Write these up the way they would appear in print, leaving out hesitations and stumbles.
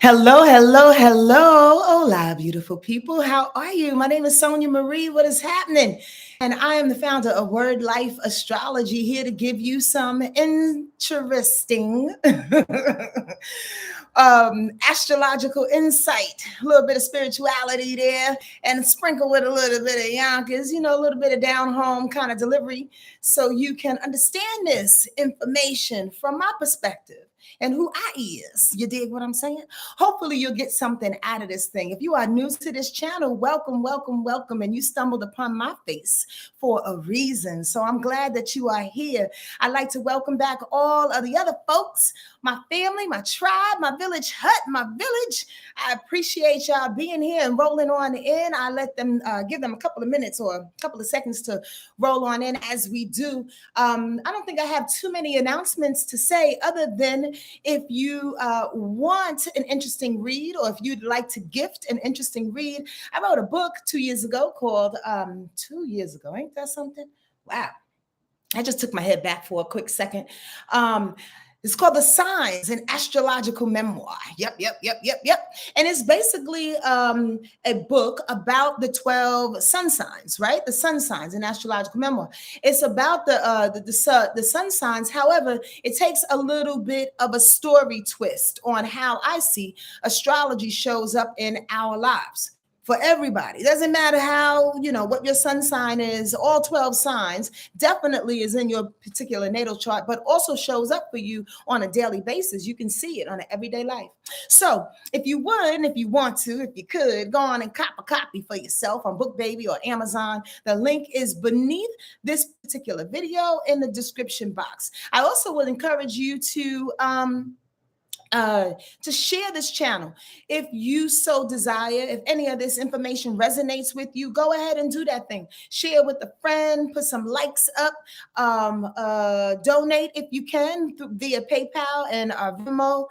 Hello, hello, hello. Hola, beautiful people. How are you? My name is Sonia Marie. What is happening? And I am the founder of Wordlife Astrology, here to give you some interesting astrological insight, a little bit of spirituality there, and sprinkle with a little bit of Yonkers, a little bit of down home kind of delivery, so you can understand this information from my perspective and who I is. You dig what I'm saying? Hopefully you'll get something out of this thing. If you are new to this channel, welcome, welcome, welcome. And you stumbled upon my face for a reason. So I'm glad that you are here. I'd like to welcome back all of the other folks, my family, my tribe, my village hut, my village. I appreciate y'all being here and rolling on in. I let them give them a couple of minutes or a couple of seconds to roll on in as we do. I don't think I have too many announcements to say other than if you want an interesting read, or if you'd like to gift an interesting read, I wrote a book 2 years ago called 2 years ago. Ain't that something? Wow. I just took my head back for a quick second. It's called The Signs, an Astrological Memoir. Yep. And it's basically a book about the 12 sun signs, right? The sun signs, an astrological memoir. It's about the sun signs. However, it takes a little bit of a story twist on how I see astrology shows up in our lives. For everybody. It doesn't matter how, what your sun sign is, all 12 signs definitely is in your particular natal chart, but also shows up for you on a daily basis. You can see it on an everyday life. So if you would, and if you want to, if you could, go on and cop a copy for yourself on BookBaby or Amazon. The link is beneath this particular video in the description box. I also would encourage you to share this channel. If you so desire, if any of this information resonates with you, go ahead and do that thing. Share with a friend, put some likes up, donate if you can via PayPal and Venmo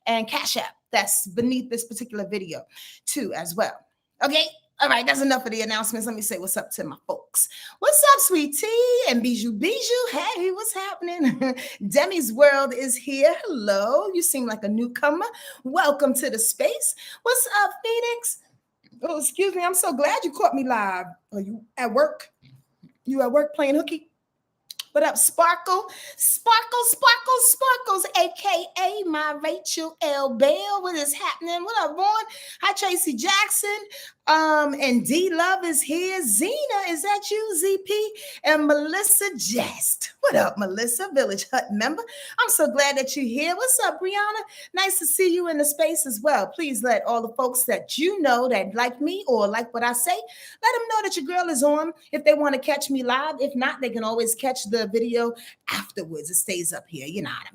and Cash App. That's beneath this particular video too as well. Okay. All right, that's enough of the announcements. Let me say what's up to my folks. What's up, sweet tea and Bijou? Hey, what's happening? Demi's World is here. Hello, you seem like a newcomer. Welcome to the space. What's up, Phoenix? Oh, excuse me. I'm so glad you caught me live. Are you at work? You at work playing hooky? What up, Sparkles, aka my Rachel L. Bell. What is happening? What up, Vaughn? Hi, Tracy Jackson. And D Love is here. Zena, is that you, ZP? And Melissa Jest. What up, Melissa, Village Hut member? I'm so glad that you're here. What's up, Brianna? Nice to see you in the space as well. Please let all the folks that you know that like me or like what I say, let them know that your girl is on if they want to catch me live. If not, they can always catch the video afterwards. It stays up here. You know what I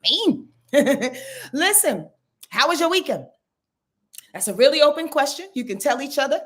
mean? Listen, how was your weekend? That's a really open question. You can tell each other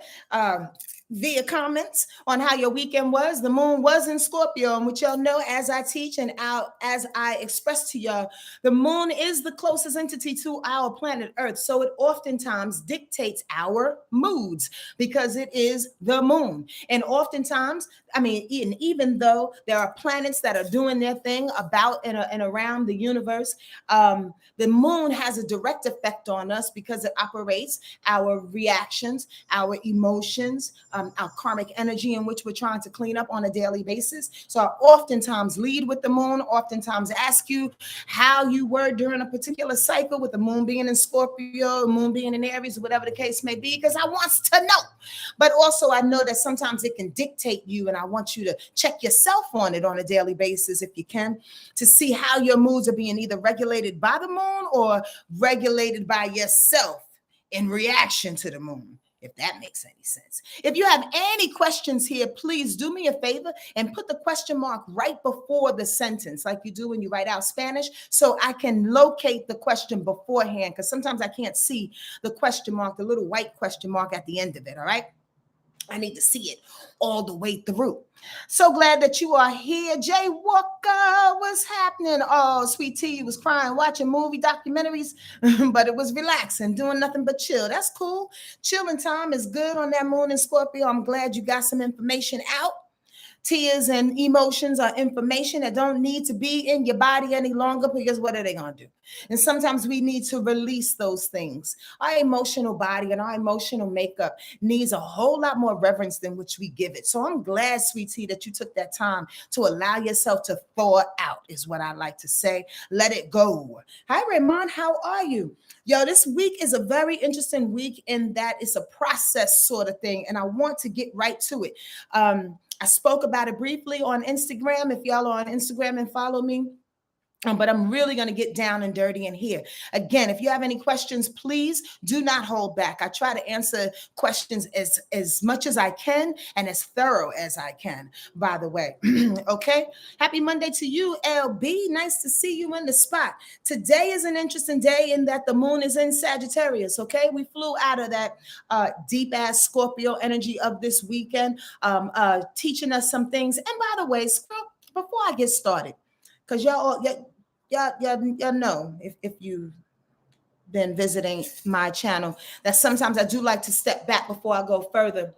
via comments on how your weekend was. The moon was in Scorpio, and what y'all know, as I teach and as I express to y'all, the moon is the closest entity to our planet Earth. So it oftentimes dictates our moods because it is the moon. And oftentimes, even though there are planets that are doing their thing about and around the universe, the moon has a direct effect on us because it operates our reactions, our emotions, our karmic energy in which we're trying to clean up on a daily basis. So I oftentimes lead with the moon, oftentimes ask you how you were during a particular cycle, with the moon being in Scorpio, the moon being in Aries, whatever the case may be, because I want to know. But also I know that sometimes it can dictate you, and I want you to check yourself on it on a daily basis if you can, to see how your moods are being either regulated by the moon or regulated by yourself in reaction to the moon, if that makes any sense. If you have any questions here, please do me a favor and put the question mark right before the sentence, like you do when you write out Spanish, so I can locate the question beforehand, because sometimes I can't see the question mark, the little white question mark at the end of it, all right? I need to see it all the way through. So glad that you are here. Jay Walker, what's happening? Oh, sweet tea, you was crying, watching movie documentaries, but it was relaxing, doing nothing but chill. That's cool. Chilling time is good on that moon in Scorpio. I'm glad you got some information out tears and emotions are information that don't need to be in your body any longer, because what are they going to do? And sometimes we need to release those things. Our emotional body and our emotional makeup needs a whole lot more reverence than which we give it. So I'm glad, sweetie, that you took that time to allow yourself to thaw out, is what I like to say. Let it go. Hi, Raymond. How are you? Yo, this week is a very interesting week in that it's a process sort of thing, and I want to get right to it. I spoke about it briefly on Instagram. If y'all are on Instagram and follow me, but I'm really going to get down and dirty in here. Again, if you have any questions, please do not hold back. I try to answer questions as much as I can and as thorough as I can, by the way. Okay. Happy Monday to you, LB. Nice to see you in the spot. Today is an interesting day in that the moon is in Sagittarius. Okay. We flew out of that deep ass Scorpio energy of this weekend, teaching us some things. And by the way, before I get started, because y'all know, if you've been visiting my channel, that sometimes I do like to step back before I go further.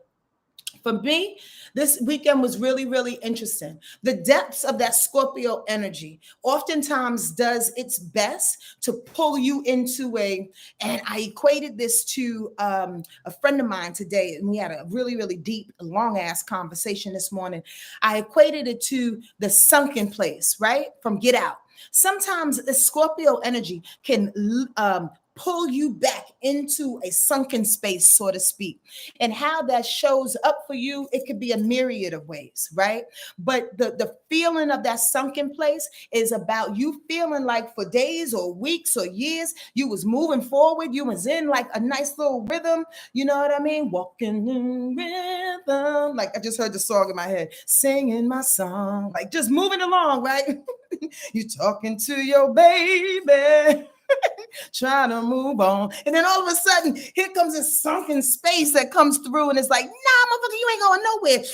For me, this weekend was really, really interesting. The depths of that Scorpio energy oftentimes does its best to pull you into and I equated this to a friend of mine today, and we had a really, really deep, long-ass conversation this morning. I equated it to the sunken place, right? From Get Out. Sometimes the Scorpio energy can pull you back into a sunken space, so to speak. And how that shows up for you, it could be a myriad of ways, right? But the feeling of that sunken place is about you feeling like for days or weeks or years, you was moving forward. You was in like a nice little rhythm. You know what I mean? Walking in rhythm. Like I just heard the song in my head, singing my song, like just moving along, right? You talking to your baby. Trying to move on. And then all of a sudden, here comes this sunken space that comes through and it's like, nah, motherfucker, you ain't going nowhere.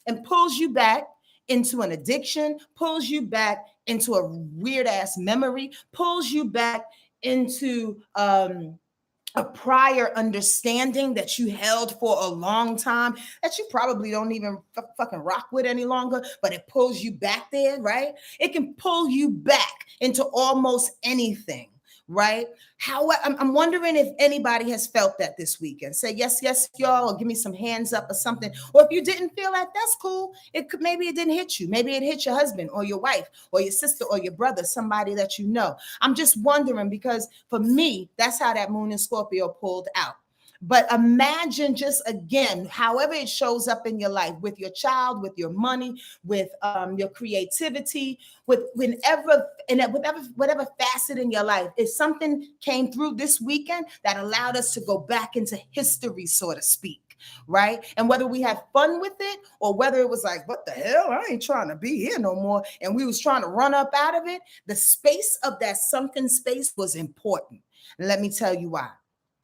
And pulls you back into an addiction, pulls you back into a weird ass memory, pulls you back into a prior understanding that you held for a long time that you probably don't even fucking rock with any longer, but it pulls you back there, right? It can pull you back into almost anything, right? I'm wondering if anybody has felt that this weekend. Say yes, yes, y'all, or give me some hands up or something. Or if you didn't feel that, that's cool. Maybe it didn't hit you. Maybe it hit your husband or your wife or your sister or your brother, somebody that you know. I'm just wondering, because for me, that's how that moon in Scorpio pulled out. But imagine just again, however it shows up in your life, with your child, with your money, with your creativity, with whatever facet in your life, if something came through this weekend that allowed us to go back into history, so to speak. Right. And whether we had fun with it or whether it was like, what the hell? I ain't trying to be here no more. And we was trying to run up out of it. The space of that sunken space was important. And let me tell you why.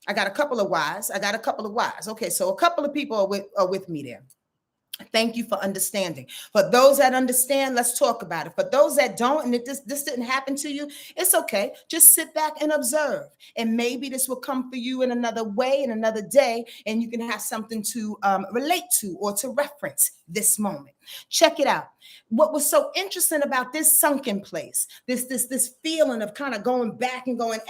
I got a couple of whys. Okay, so a couple of people are with me there. Thank you for understanding. For those that understand, let's talk about it. For those that don't, and this didn't happen to you, it's okay. Just sit back and observe. And maybe this will come for you in another way, in another day, and you can have something to relate to or to reference this moment. Check it out. What was so interesting about this sunken place, this feeling of kind of going back and going,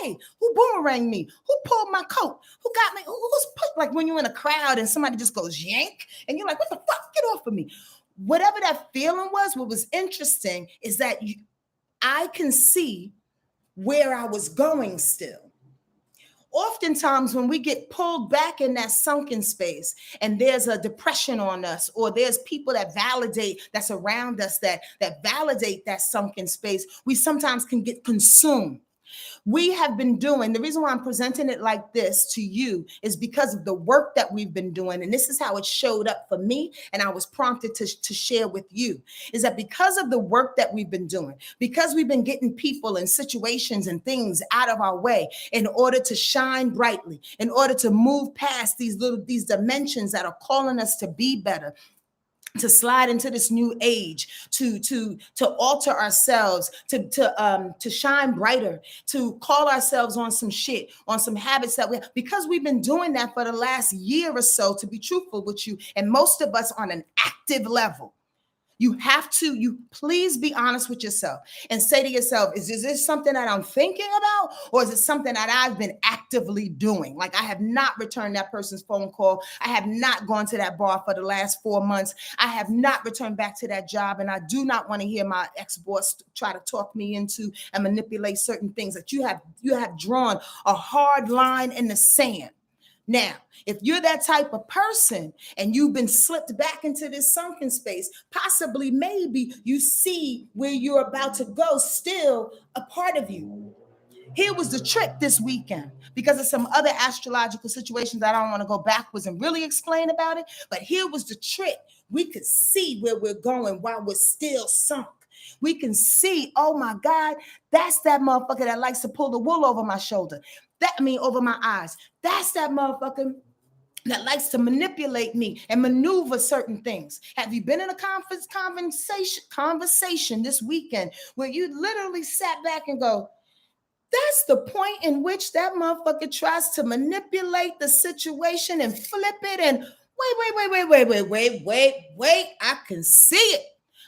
hey, who boomeranged me? Who pulled my coat? Who got me? Who's put, like when you're in a crowd and somebody just goes yank and you're like, what the fuck? Get off of me. Whatever that feeling was, what was interesting is that I can see where I was going still. Oftentimes when we get pulled back in that sunken space and there's a depression on us, or there's people that validate that's around us that validate that sunken space, we sometimes can get consumed. We have been doing, the reason why I'm presenting it like this to you is because of the work that we've been doing. And this is how it showed up for me. And I was prompted to share with you, is that because of the work that we've been doing, because we've been getting people and situations and things out of our way in order to shine brightly, in order to move past these dimensions that are calling us to be better, to slide into this new age, to alter ourselves, to shine brighter, to call ourselves on some shit, on some habits that because we've been doing that for the last year or so, to be truthful with you, and most of us on an active level. You please be honest with yourself and say to yourself, is this something that I'm thinking about, or is it something that I've been actively doing? Like, I have not returned that person's phone call. I have not gone to that bar for the last 4 months. I have not returned back to that job. And I do not want to hear my ex-boss try to talk me into and manipulate certain things. That you have drawn a hard line in the sand. Now, if you're that type of person and you've been slipped back into this sunken space, possibly, maybe you see where you're about to go still a part of you. Here was the trick this weekend, because of some other astrological situations. I don't want to go backwards and really explain about it, but here was the trick. We could see where we're going while we're still sunk. We can see, oh my God, that's that motherfucker that likes to pull the wool over my shoulder. Over my eyes. That's that motherfucker that likes to manipulate me and maneuver certain things. Have you been in a conversation this weekend where you literally sat back and go, that's the point in which that motherfucker tries to manipulate the situation and flip it and wait, I can see it.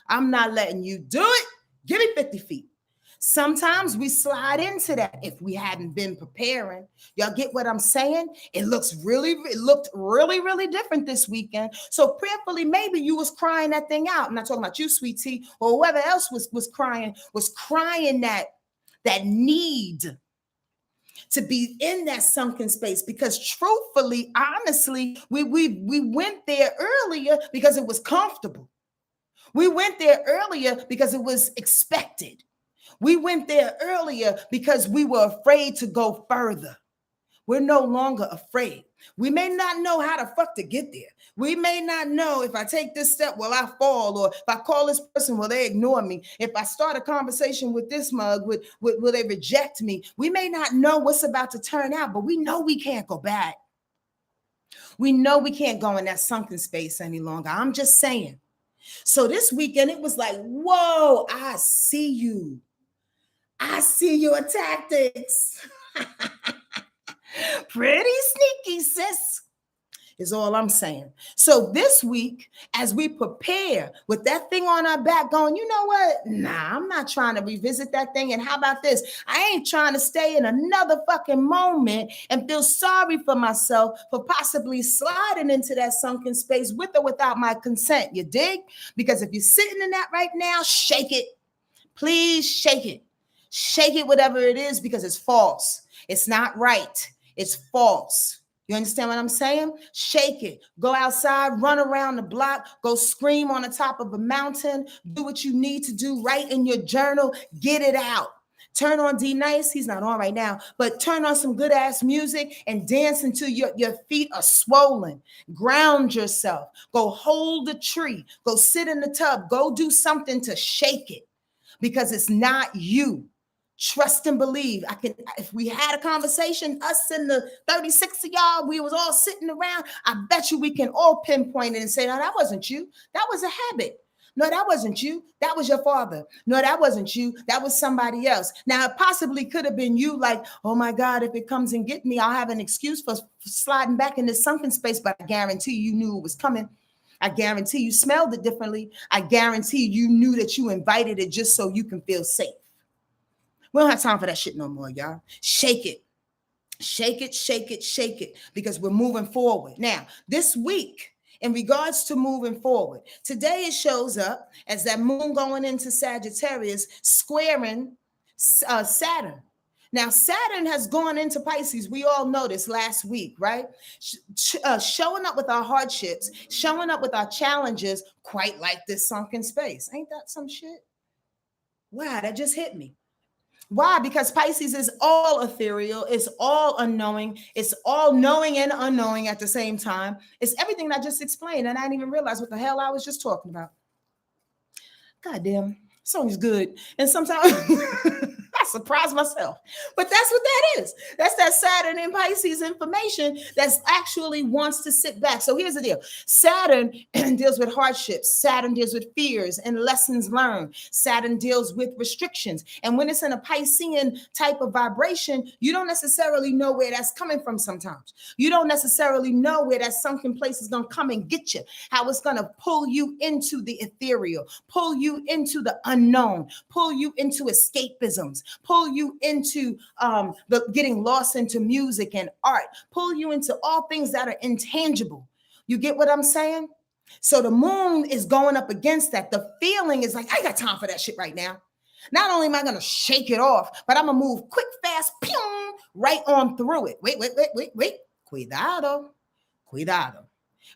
I'm not letting you do it. Give me 50 feet. Sometimes we slide into that if we hadn't been preparing. Y'all get what I'm saying? It looked really, really different this weekend. So prayerfully, maybe you was crying that thing out. I'm not talking about you, sweet tea, or whoever else was crying that need to be in that sunken space. Because truthfully, honestly, we went there earlier because it was comfortable. We went there earlier because it was expected. We went there earlier because we were afraid to go further. We're no longer afraid. We may not know how the fuck to get there. We may not know, if I take this step, will I fall? Or if I call this person, will they ignore me? If I start a conversation with this mug, will they reject me? We may not know what's about to turn out, but we know we can't go back. We know we can't go in that sunken space any longer. I'm just saying. So this weekend, it was like, whoa, I see you. I see your tactics. Pretty sneaky, sis, is all I'm saying. So this week, as we prepare with that thing on our back going, you know what? Nah, I'm not trying to revisit that thing. And how about this? I ain't trying to stay in another fucking moment and feel sorry for myself for possibly sliding into that sunken space with or without my consent. You dig? Because if you're sitting in that right now, shake it. Please shake it. Shake it, whatever it is, because it's false. It's not right. It's false. You understand what I'm saying? Shake it. Go outside, run around the block, go scream on the top of a mountain, do what you need to do, write in your journal, get it out. Turn on D Nice. He's not on right now, but turn on some good ass music and dance until your feet are swollen. Ground yourself. Go hold a tree. Go sit in the tub. Go do something to shake it, because it's not you. Trust and believe. If we had a conversation, us and the 36 of y'all, we was all sitting around, I bet you we can all pinpoint it and say, no, that wasn't you. That was a habit. No, that wasn't you. That was your father. No, that wasn't you. That was somebody else. Now, it possibly could have been you, like, oh my God, if it comes and get me, I'll have an excuse for sliding back in this sunken space, but I guarantee you knew it was coming. I guarantee you smelled it differently. I guarantee you knew that you invited it just so you can feel safe. We don't have time for that shit no more, y'all. Shake it. Shake it, shake it, shake it, because we're moving forward. Now, this week, in regards to moving forward, today it shows up as that moon going into Sagittarius, squaring Saturn. Now, Saturn has gone into Pisces. We all noticed last week, right? Showing up with our hardships, showing up with our challenges, quite like this sunken space. Ain't that some shit? Wow, that just hit me. Why? Because Pisces is all ethereal. It's all unknowing. It's all knowing and unknowing at the same time. It's everything I just explained, and I didn't even realize what the hell I was just talking about. God damn, song is good. And sometimes I surprised myself. But that's what that is. That's that Saturn in Pisces information that's actually wants to sit back. So here's the deal. Saturn deals with hardships. Saturn deals with fears and lessons learned. Saturn deals with restrictions. And when it's in a Piscean type of vibration, you don't necessarily know where that's coming from sometimes. You don't necessarily know where that sunken place is going to come and get you, how it's going to pull you into the ethereal, pull you into the unknown, pull you into escapisms, pull you into the getting lost into music and art, pull you into all things that are intangible. You get what I'm saying? So the moon is going up against that. The feeling is like, I got time for that shit right now. Not only am I going to shake it off, but I'm going to move quick, fast, pew, right on through it. Wait. Cuidado.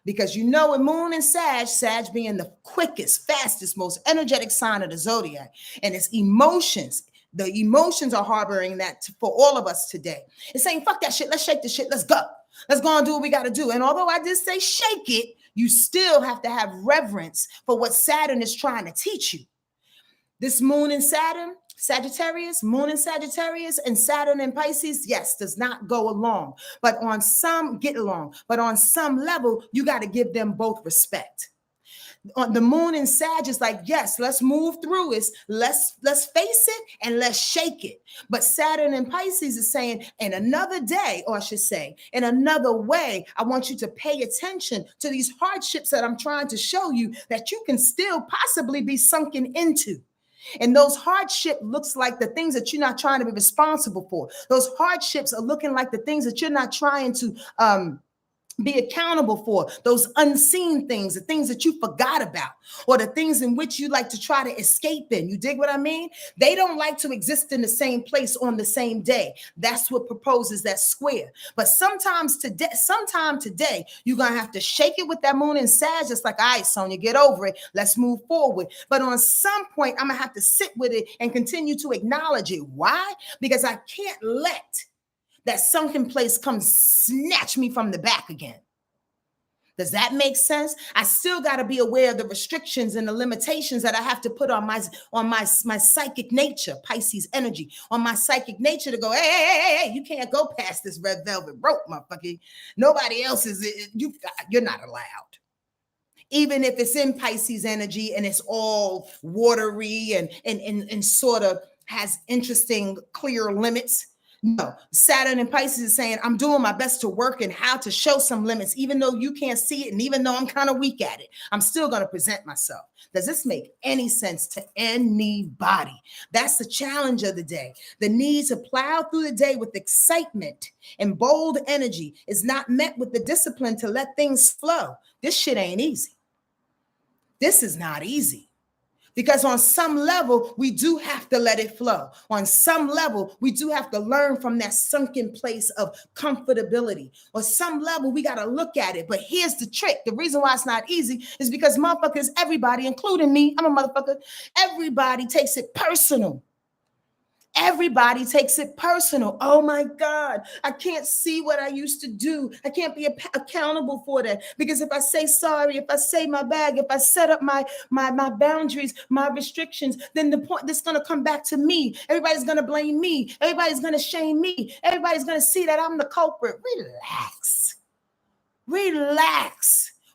Because you know, in Moon and Sag being the quickest, fastest, most energetic sign of the zodiac, and its emotions, the emotions are harboring that for all of us today. It's saying, fuck that shit. Let's shake the shit. Let's go. Let's go and do what we got to do. And although I did say shake it, you still have to have reverence for what Saturn is trying to teach you. This Moon and Saturn, Sagittarius, Moon and Sagittarius, and Saturn and Pisces, yes, does not go along. But on some, get along. But on some level, you got to give them both respect. On the Moon and Sag is like, yes, let's move through it. Let's face it and let's shake it. But Saturn and Pisces is saying, in another day, or I should say, in another way, I want you to pay attention to these hardships that I'm trying to show you that you can still possibly be sunken into. And those hardships looks like the things that you're not trying to be responsible for. Those hardships are looking like the things that you're not trying to be accountable for, those unseen things, the things that you forgot about, or the things in which you like to try to escape in. You dig what I mean? They don't like to exist in the same place on the same day. That's what proposes that square. But sometime today, you're going to have to shake it with that Moon and Sag. It's like, all right, Sonja, get over it. Let's move forward. But on some point, I'm going to have to sit with it and continue to acknowledge it. Why? Because I can't let that sunken place come snatch me from the back again. Does that make sense? I still got to be aware of the restrictions and the limitations that I have to put on my psychic nature, Pisces energy, on my psychic nature to go, hey, you can't go past this red velvet rope, motherfucker. Nobody else is, you're not allowed. Even if it's in Pisces energy and it's all watery and sort of has interesting, clear limits. No, Saturn and Pisces is saying, I'm doing my best to work and how to show some limits, even though you can't see it. And even though I'm kind of weak at it, I'm still going to present myself. Does this make any sense to anybody? That's the challenge of the day. The need to plow through the day with excitement and bold energy is not met with the discipline to let things flow. This shit ain't easy. This is not easy. Because on some level, we do have to let it flow. On some level, we do have to learn from that sunken place of comfortability. On some level, we got to look at it. But here's the trick. The reason why it's not easy is because motherfuckers, everybody, including me, I'm a motherfucker, everybody takes it personal. Everybody takes it personal. Oh my God, I can't see what I used to do. I can't be accountable for that. Because if I say sorry, if I say my bag, if I set up my boundaries, my restrictions, then the point that's going to come back to me. Everybody's going to blame me. Everybody's going to shame me. Everybody's going to see that I'm the culprit.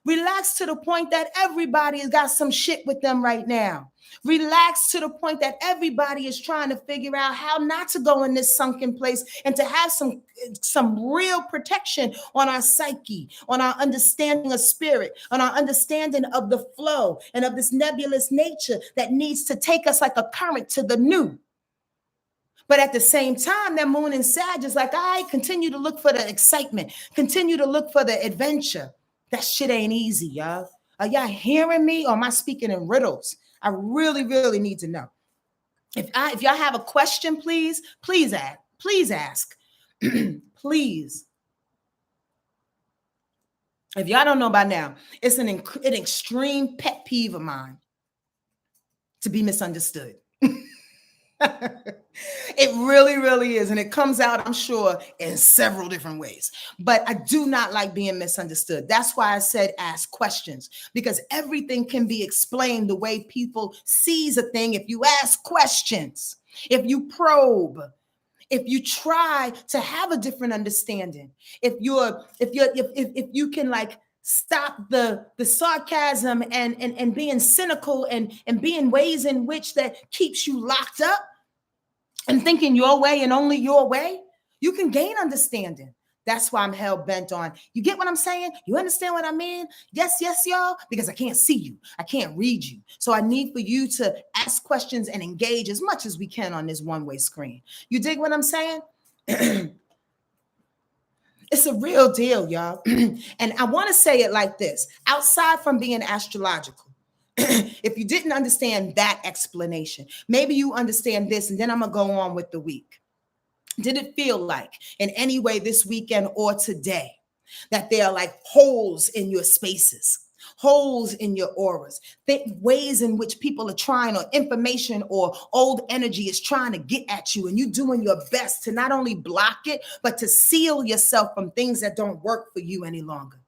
Relax to the point that everybody has got some shit with them right now. Relax to the point that everybody is trying to figure out how not to go in this sunken place and to have some real protection on our psyche, on our understanding of spirit, on our understanding of the flow and of this nebulous nature that needs to take us like a current to the new. But at the same time, that Moon and Sag is like, I continue to look for the excitement, continue to look for the adventure. That shit ain't easy, y'all. Are y'all hearing me, or am I speaking in riddles? I really, really need to know. If y'all have a question, please ask. Please ask. Please. If y'all don't know by now, it's an extreme pet peeve of mine to be misunderstood. It really, really is. And it comes out, I'm sure, in several different ways. But I do not like being misunderstood. That's why I said ask questions, because everything can be explained the way people sees a thing if you ask questions. if you probe, if you try to have a different understanding, if you can like stop the sarcasm and being cynical and being ways in which that keeps you locked up and thinking your way and only your way, you can gain understanding. That's why I'm hell bent on. You get what I'm saying? You understand what I mean? Yes, yes, y'all, because I can't see you. I can't read you. So I need for you to ask questions and engage as much as we can on this one-way screen. You dig what I'm saying? It's a real deal, y'all. And I want to say it like this. Outside from being astrological, if you didn't understand that explanation, maybe you understand this, and then I'm going to go on with the week. Did it feel like in any way this weekend or today that there are like holes in your spaces, holes in your auras, ways in which people are trying, or information or old energy is trying to get at you, and you doing your best to not only block it, but to seal yourself from things that don't work for you any longer?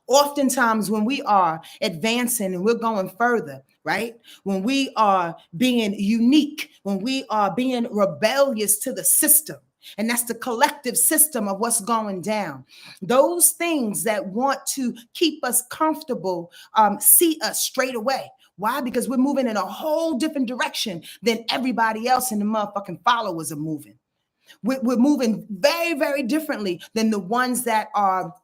Oftentimes when we are advancing and we're going further, right? When we are being unique, when we are being rebellious to the system, and that's the collective system of what's going down. Those things that want to keep us comfortable see us straight away. Why? Because we're moving in a whole different direction than everybody else and the motherfucking followers are moving. We're moving very, very differently than the ones that are,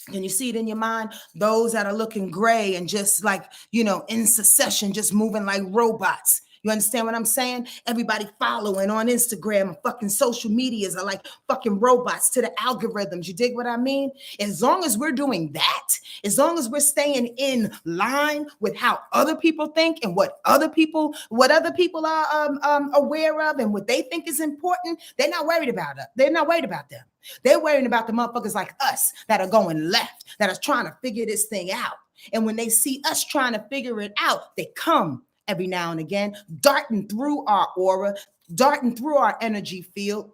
can you see it in your mind? Those that are looking gray and just like, in succession, just moving like robots. You understand what I'm saying? Everybody following on Instagram and fucking social medias are like fucking robots to the algorithms. You dig what I mean? As long as we're doing that, as long as we're staying in line with how other people think and what other people are aware of and what they think is important, they're not worried about it. They're not worried about them. They're worrying about the motherfuckers like us that are going left, that are trying to figure this thing out. And when they see us trying to figure it out, they come every now and again, darting through our aura, darting through our energy field,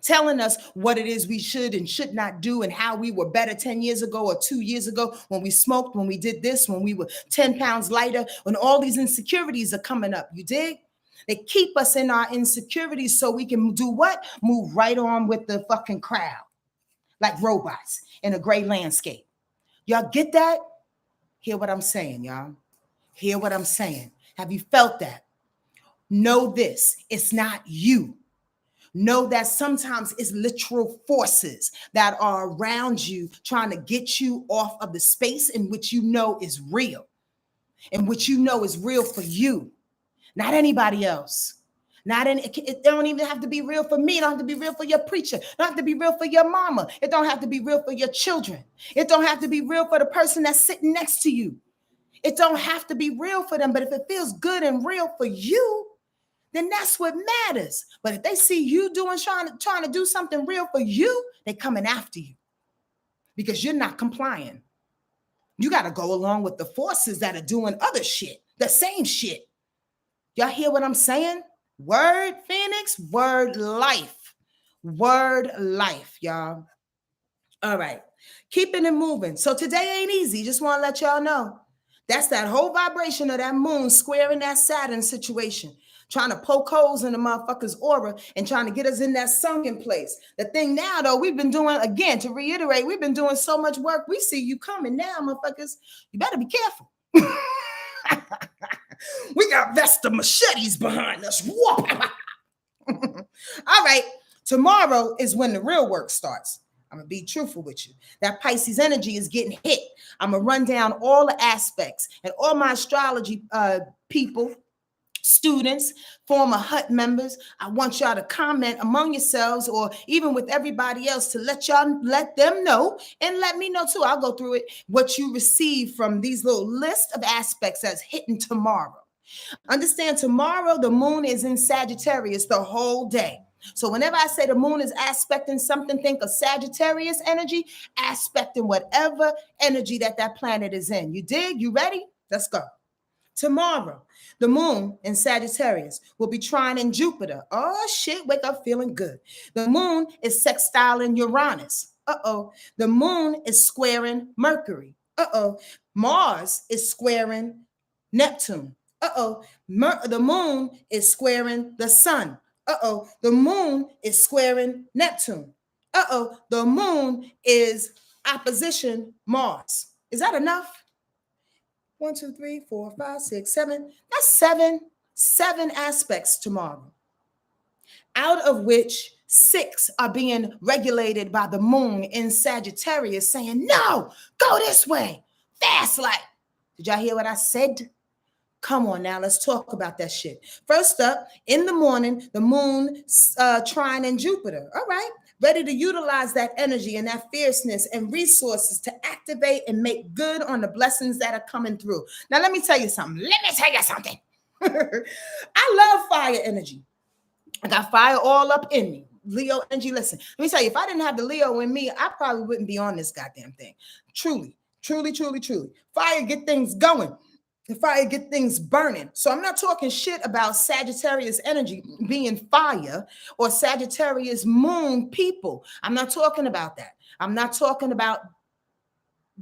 telling us what it is we should and should not do, and how we were better 10 years ago or 2 years ago when we smoked, when we did this, when we were 10 pounds lighter, when all these insecurities are coming up. You dig? They keep us in our insecurities so we can do what? Move right on with the fucking crowd, like robots in a gray landscape. Y'all get that? Hear what I'm saying, y'all. Hear what I'm saying. Have you felt that? Know this, it's not you. Know that sometimes it's literal forces that are around you trying to get you off of the space in which you know is real, in which you know is real for you, not anybody else. It don't even have to be real for me. It don't have to be real for your preacher. It don't have to be real for your mama. It don't have to be real for your children. It don't have to be real for the person that's sitting next to you. It don't have to be real for them, but if it feels good and real for you, then that's what matters. But if they see you trying to do something real for you, they're coming after you because you're not complying. You got to go along with the forces that are doing other shit, the same shit. Y'all hear what I'm saying? Word, Phoenix, word life. Word life, y'all. All right. Keeping it moving. So today ain't easy. Just want to let y'all know. That's that whole vibration of that moon squaring that Saturn situation, trying to poke holes in the motherfucker's aura and trying to get us in that sunken place. The thing now, though, we've been doing, again, to reiterate, we've been doing so much work. We see you coming now, motherfuckers. You better be careful. We got Vesta machetes behind us. All right. Tomorrow is when the real work starts. I'm going to be truthful with you. That Pisces energy is getting hit. I'm going to run down all the aspects, and all my astrology people, students, former HUT members, I want y'all to comment among yourselves or even with everybody else to let them know, and let me know too. I'll go through it, what you receive from these little list of aspects that's hitting tomorrow. Understand, tomorrow the moon is in Sagittarius the whole day. So whenever I say the moon is aspecting something, think of Sagittarius energy, aspecting whatever energy that planet is in. You dig? You ready? Let's go. Tomorrow, the moon in Sagittarius will be trining Jupiter. Oh, shit, wake up feeling good. The moon is sextiling Uranus. Uh-oh. The moon is squaring Mercury. Uh-oh. Mars is squaring Neptune. The moon is squaring the sun. The moon is squaring Neptune. The moon is opposition Mars. Is that enough? 1, 2, 3, 4, 5, 6, 7. That's seven aspects tomorrow, out of which 6 are being regulated by the moon in Sagittarius saying, no, go this way, fast light. Did y'all hear what I said? Come on now, let's talk about that shit. First up, in the morning, the moon trine in Jupiter. All right, ready to utilize that energy and that fierceness and resources to activate and make good on the blessings that are coming through. Now, let me tell you something. I love fire energy. I got fire all up in me. Leo energy. Listen, let me tell you, if I didn't have the Leo in me, I probably wouldn't be on this goddamn thing. Truly. Fire get things going. The fire get things burning. So I'm not talking shit about Sagittarius energy being fire or Sagittarius moon people. I'm not talking about that. I'm not talking about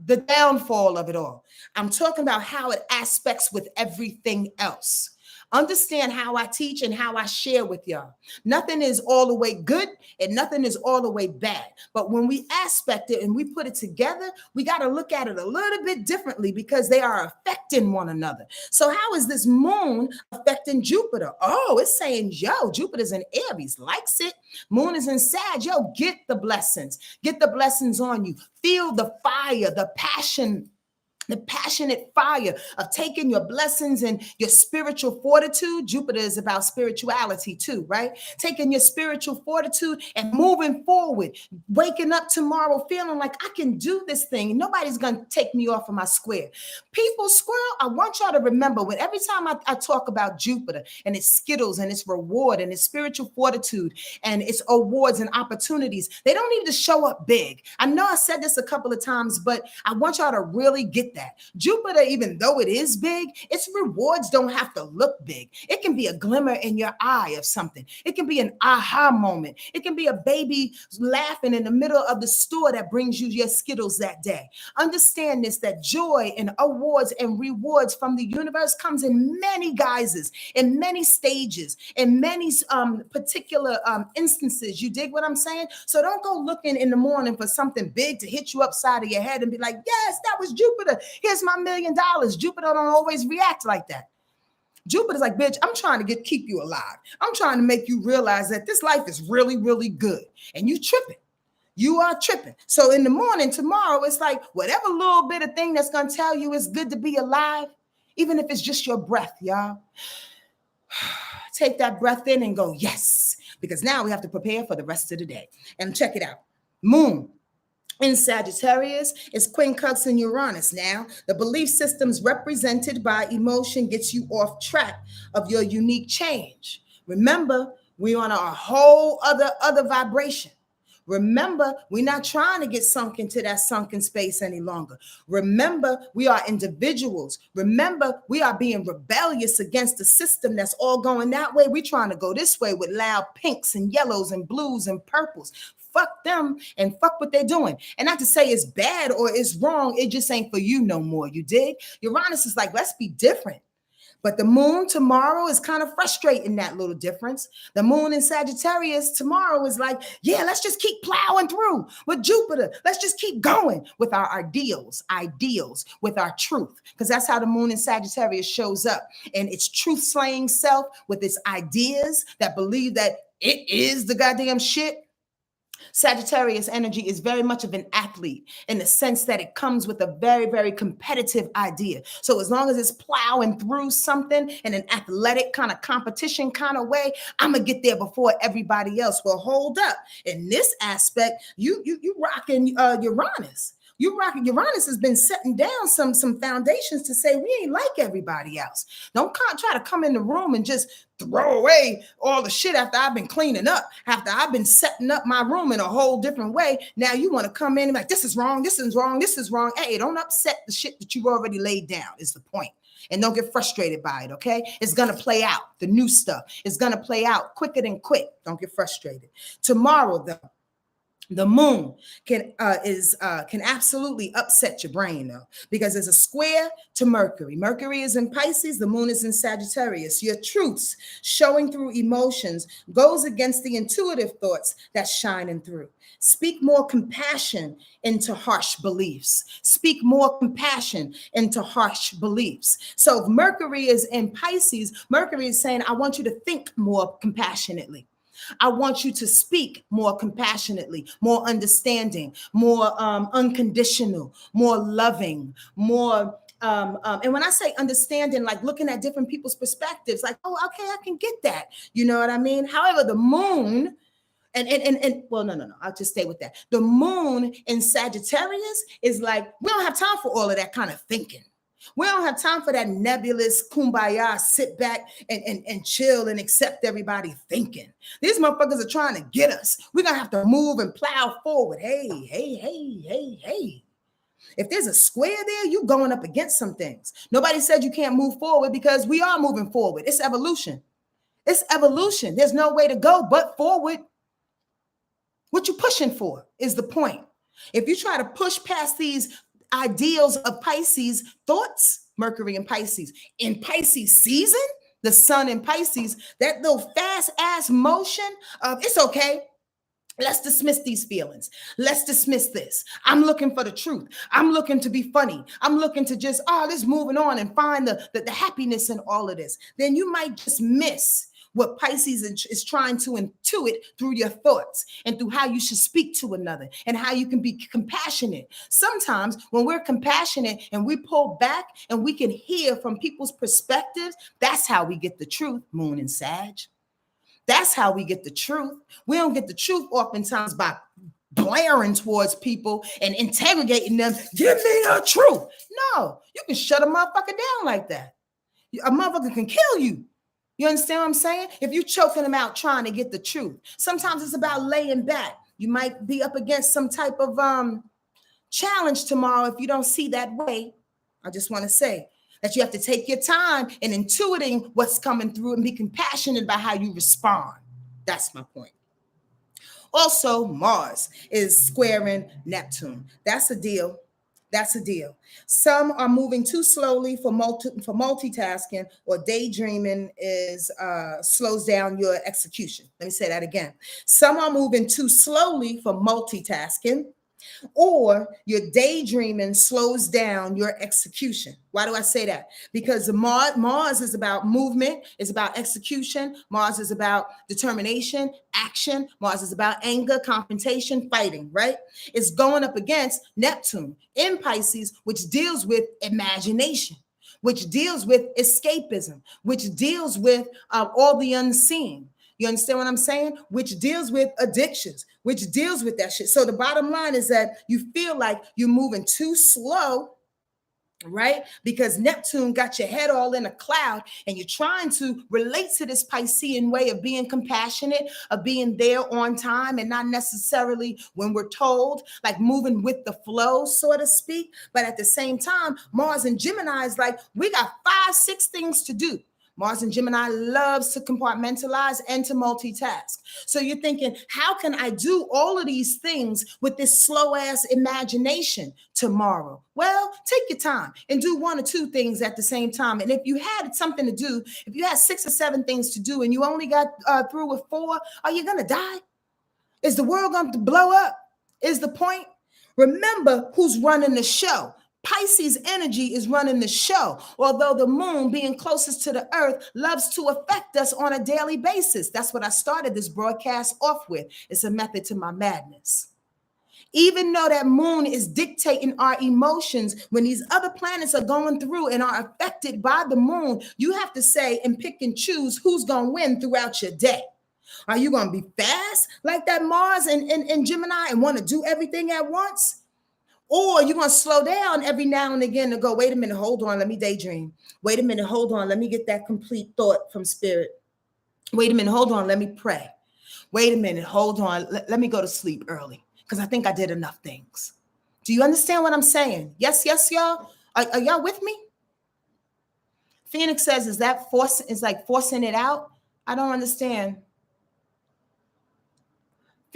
the downfall of it all. I'm talking about how it aspects with everything else. Understand how I teach and how I share with y'all. Nothing is all the way good and nothing is all the way bad. But when we aspect it and we put it together, we got to look at it a little bit differently because they are affecting one another. So how is this moon affecting Jupiter? Oh, it's saying, yo, Jupiter's in Aries, likes it. Moon is in Sag, yo, get the blessings. Get the blessings on you. Feel the fire, the passion, the passionate fire of taking your blessings and your spiritual fortitude. Jupiter is about spirituality too, right? Taking your spiritual fortitude and moving forward, waking up tomorrow feeling like I can do this thing. Nobody's going to take me off of my square. People, squirrel, I want y'all to remember when every time I talk about Jupiter and its skittles and its reward and its spiritual fortitude and its awards and opportunities, they don't need to show up big. I know I said this a couple of times, but I want y'all to really get that. Jupiter, even though it is big, its rewards don't have to look big. It can be a glimmer in your eye of something. It can be an aha moment. It can be a baby laughing in the middle of the store that brings you your Skittles that day. Understand this, that joy and awards and rewards from the universe comes in many guises, in many stages, in many particular instances. You dig what I'm saying? So don't go looking in the morning for something big to hit you upside of your head and be like, yes, that was Jupiter. Here's my $1 million. Jupiter don't always react like that. Jupiter's like, bitch, I'm trying to keep you alive. I'm trying to make you realize that this life is really, really good. And you tripping. You are tripping. So in the morning, tomorrow, it's like whatever little bit of thing that's going to tell you it's good to be alive, even if it's just your breath, y'all. Take that breath in and go, yes. Because now we have to prepare for the rest of the day. And check it out. Moon in Sagittarius is quincunx in Uranus. Now, the belief systems represented by emotion gets you off track of your unique change. Remember, we're on a whole other vibration. Remember, we're not trying to get sunk into that sunken space any longer. Remember, we are individuals. Remember, we are being rebellious against the system that's all going that way. We're trying to go this way with loud pinks and yellows and blues and purples. Fuck them and fuck what they're doing. And not to say it's bad or it's wrong. It just ain't for you no more. You dig? Uranus is like, let's be different. But the moon tomorrow is kind of frustrating that little difference. The moon in Sagittarius tomorrow is like, yeah, let's just keep plowing through with Jupiter. Let's just keep going with our ideals, with our truth. Because that's how the moon in Sagittarius shows up. And its truth-slaying self with its ideas that believe that it is the goddamn shit. Sagittarius energy is very much of an athlete in the sense that it comes with a very, very competitive idea. So as long as it's plowing through something in an athletic kind of competition kind of way, I'm going to get there before everybody else. Well, hold up. In this aspect, you rocking Uranus. Uranus has been setting down some foundations to say we ain't like everybody else. Don't try to come in the room and just throw away all the shit after I've been cleaning up, after I've been setting up my room in a whole different way. Now you want to come in and be like, this is wrong, this is wrong, this is wrong. Hey, don't upset the shit that you've already laid down is the point. And don't get frustrated by it, okay? It's going to play out. The new stuff is going to play out quicker than quick. Don't get frustrated. Tomorrow, though, The moon can absolutely upset your brain though, because there's a square to Mercury. Mercury is in Pisces, the moon is in Sagittarius. Your truths showing through emotions goes against the intuitive thoughts that's shining through. Speak more compassion into harsh beliefs. Speak more compassion into harsh beliefs. So if Mercury is in Pisces, Mercury is saying, I want you to think more compassionately. I want you to speak more compassionately, more understanding, more unconditional, more loving, more. And when I say understanding, like looking at different people's perspectives, like, oh, okay, I can get that. You know what I mean? However, the moon, and well, no, I'll just stay with that. The moon in Sagittarius is like, we don't have time for all of that kind of thinking. We don't have time for that nebulous kumbaya, sit back and chill and accept everybody thinking. These motherfuckers are trying to get us. We're going to have to move and plow forward. Hey. If there's a square there, you're going up against some things. Nobody said you can't move forward, because we are moving forward. It's evolution. It's evolution. There's no way to go but forward. What you pushing for is the point. If you try to push past these ideals of Pisces thoughts, Mercury and Pisces, in Pisces season, the sun in Pisces, that little fast ass motion of it's okay. Let's dismiss these feelings. Let's dismiss this. I'm looking for the truth. I'm looking to be funny. I'm looking to just, let's moving on and find the happiness in all of this. Then you might just miss what Pisces is trying to intuit through your thoughts and through how you should speak to another and how you can be compassionate. Sometimes when we're compassionate and we pull back and we can hear from people's perspectives, that's how we get the truth, Moon and Sag. That's how we get the truth. We don't get the truth oftentimes by blaring towards people and interrogating them. Give me the truth. No, you can shut a motherfucker down like that. A motherfucker can kill you. You understand what I'm saying? If you're choking them out trying to get the truth. Sometimes it's about laying back. You might be up against some type of challenge tomorrow. If you don't see that way, I just want to say that you have to take your time in intuiting what's coming through and be compassionate about how you respond. That's my point. Also, Mars is squaring Neptune. That's a deal. That's a deal. Some are moving too slowly for multitasking, or daydreaming slows down your execution. Let me say that again. Some are moving too slowly for multitasking, or your daydreaming slows down your execution. Why do I say that? Because Mars is about movement, it's about execution. Mars is about determination, action. Mars is about anger, confrontation, fighting, right? It's going up against Neptune in Pisces, which deals with imagination, which deals with escapism, which deals with all the unseen. You understand what I'm saying? Which deals with addictions, which deals with that shit. So the bottom line is that you feel like you're moving too slow, right? Because Neptune got your head all in a cloud and you're trying to relate to this Piscean way of being compassionate, of being there on time and not necessarily when we're told, like moving with the flow, so to speak. But at the same time, Mars and Gemini is like, we got 5-6 things to do. Mars and Gemini loves to compartmentalize and to multitask. So you're thinking, how can I do all of these things with this slow ass imagination tomorrow? Well, take your time and do 1 or 2 things at the same time. And if you had something to do, if you had 6 or 7 things to do and you only got through with 4, are you going to die? Is the world going to blow up? Is the point? Remember who's running the show. Pisces energy is running the show, although the moon, being closest to the earth, loves to affect us on a daily basis. That's what I started this broadcast off with. It's a method to my madness. Even though that moon is dictating our emotions, when these other planets are going through and are affected by the moon, you have to say and pick and choose who's going to win throughout your day. Are you going to be fast like that Mars and Gemini and want to do everything at once? Or you're going to slow down every now and again to go, wait a minute, hold on, let me daydream. Wait a minute, hold on, let me get that complete thought from spirit. Wait a minute, hold on, let me pray. Wait a minute, hold on, let me go to sleep early because I think I did enough things. Do you understand what I'm saying? Yes, y'all? Are y'all with me? Phoenix says, is that forcing it out? I don't understand.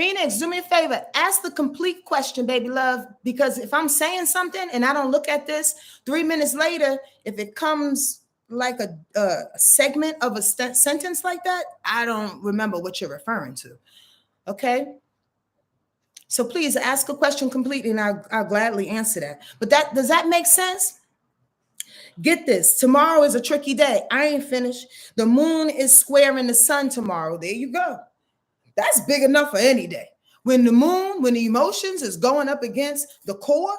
Phoenix, do me a favor. Ask the complete question, baby love, because if I'm saying something and I don't look at this 3 minutes later, if it comes like a segment of a sentence like that, I don't remember what you're referring to. Okay? So please ask a question completely and I'll gladly answer that. But does that make sense? Get this. Tomorrow is a tricky day. I ain't finished. The moon is squaring the sun tomorrow. There you go. That's big enough for any day. When the emotions is going up against the core,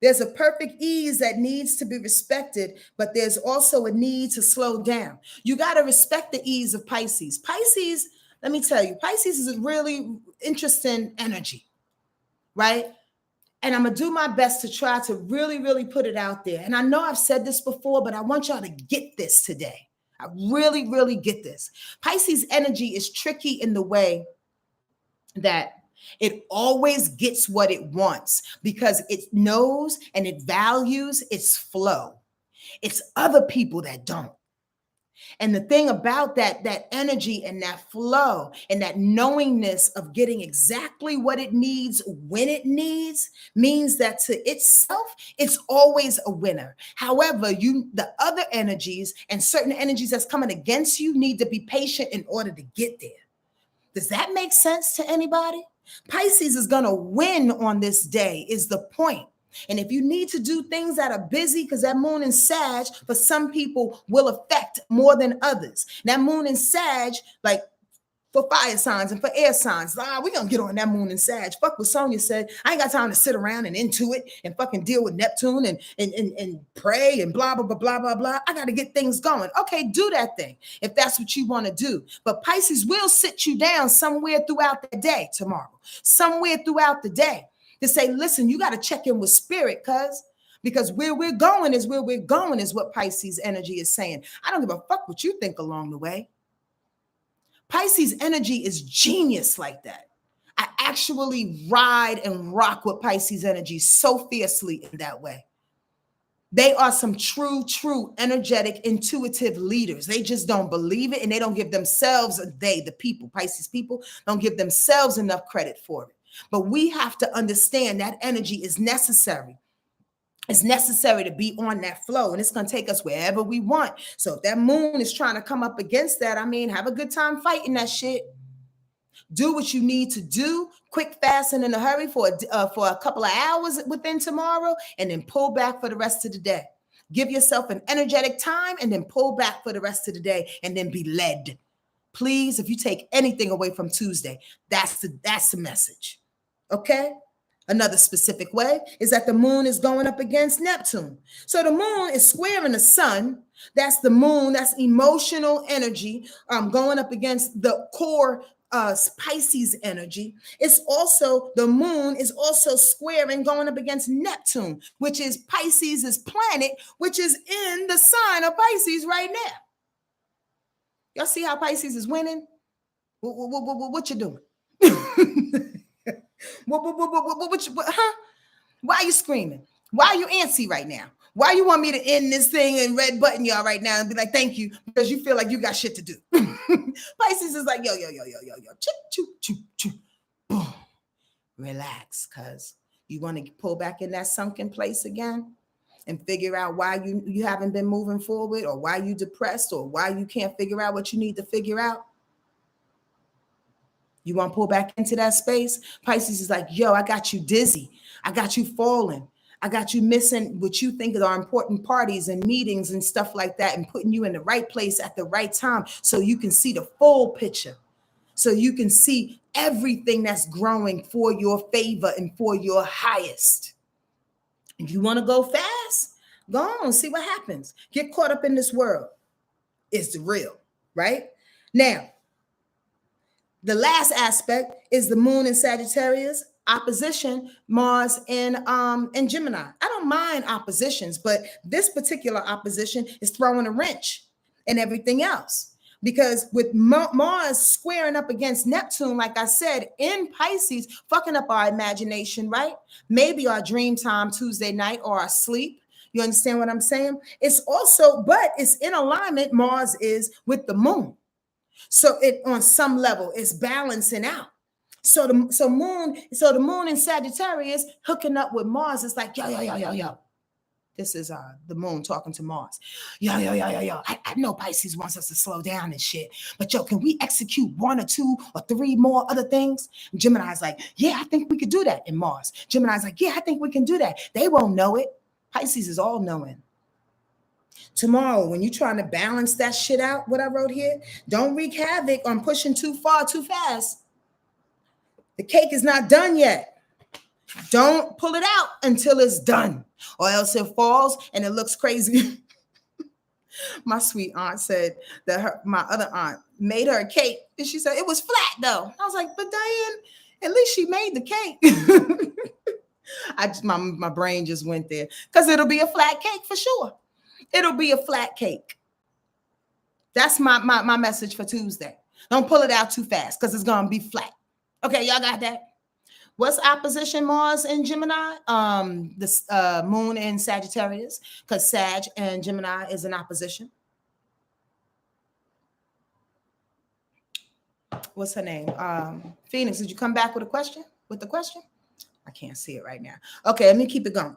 there's a perfect ease that needs to be respected, but there's also a need to slow down. You got to respect the ease of Pisces. Pisces, let me tell you, Pisces is a really interesting energy, right? And I'm going to do my best to try to really, really put it out there. And I know I've said this before, but I want y'all to get this today. I really, really get this. Pisces energy is tricky in the way that it always gets what it wants because it knows and it values its flow. It's other people that don't. And the thing about that energy and that flow and that knowingness of getting exactly what it needs when it needs means that to itself, it's always a winner. However, the other energies and certain energies that's coming against you need to be patient in order to get there. Does that make sense to anybody? Pisces is going to win on this day is the point. And if you need to do things that are busy, because that moon in Sag, for some people, will affect more than others. That moon in Sag, like for fire signs and for air signs, we're going to get on that moon in Sag. Fuck what Sonja said. I ain't got time to sit around and intuit and fucking deal with Neptune and pray and blah, blah, blah, blah, blah, blah. I got to get things going. Okay, do that thing if that's what you want to do. But Pisces will sit you down somewhere throughout the day tomorrow, somewhere throughout the day. To say, listen, you got to check in with spirit, because where we're going is what Pisces energy is saying. I don't give a fuck what you think along the way. Pisces energy is genius like that. I actually ride and rock with Pisces energy so fiercely in that way. They are some true, energetic, intuitive leaders. They just don't believe it and they don't give themselves, the people, Pisces people, don't give themselves enough credit for it. But we have to understand that energy is necessary. It's necessary to be on that flow, and it's going to take us wherever we want. So if that moon is trying to come up against that, have a good time fighting that shit. Do what you need to do, quick, fast, and in a hurry for a couple of hours within tomorrow, and then pull back for the rest of the day. Give yourself an energetic time and then pull back for the rest of the day and then be led. Please, if you take anything away from Tuesday, that's the message. Okay? Another specific way is that the moon is going up against Neptune. So the moon is squaring the sun. That's the moon. That's emotional energy going up against the core Pisces energy. It's also, the moon is also squaring going up against Neptune, which is Pisces' planet, which is in the sign of Pisces right now. Y'all see how Pisces is winning? What you doing? Huh? Why are you screaming? Why are you antsy right now? Why you want me to end this thing and red button y'all right now and be like, thank you, because you feel like you got shit to do. Pisces is like, yo, choo, boom. Relax, cuz you want to pull back in that sunken place again and figure out why you haven't been moving forward, or why you depressed, or why you can't figure out what you need to figure out. You want to pull back into that space? Pisces is like, yo, I got you dizzy. I got you falling. I got you missing what you think are important parties and meetings and stuff like that, and putting you in the right place at the right time so you can see the full picture, so you can see everything that's growing for your favor and for your highest. If you want to go fast, go on, see what happens. Get caught up in this world. It's the real, right? Now, the last aspect is the moon in Sagittarius, opposition Mars in Gemini. I don't mind oppositions, but this particular opposition is throwing a wrench in everything else. Because with Mars squaring up against Neptune, like I said, in Pisces, fucking up our imagination, right? Maybe our dream time Tuesday night or our sleep. You understand what I'm saying? It's also, but it's in alignment, Mars is, with the moon. So it on some level is balancing out. So the moon in Sagittarius hooking up with Mars is like, yo. This is the moon talking to Mars. Yo. I know Pisces wants us to slow down and shit, but yo, can we execute one or two or three more other things? And Gemini's like, yeah, I think we could do that. In Mars, Gemini's like, yeah, I think we can do that. They won't know it. Pisces is all knowing. Tomorrow, when you're trying to balance that shit out, what I wrote here, don't wreak havoc on pushing too far, too fast. The cake is not done yet. Don't pull it out until it's done, or else it falls and it looks crazy. My sweet aunt said that my other aunt made her a cake, and she said it was flat though. I was like, but Diane, at least she made the cake. My brain just went there because it'll be a flat cake for sure. It'll be a flat cake. That's my message for Tuesday. Don't pull it out too fast because it's gonna be flat. Okay, y'all got that? What's opposition Mars and Gemini? The moon in Sagittarius, because Sag and Gemini is in opposition. What's her name? Phoenix, did you come back with a question? With the question? I can't see it right now. Okay, let me keep it going.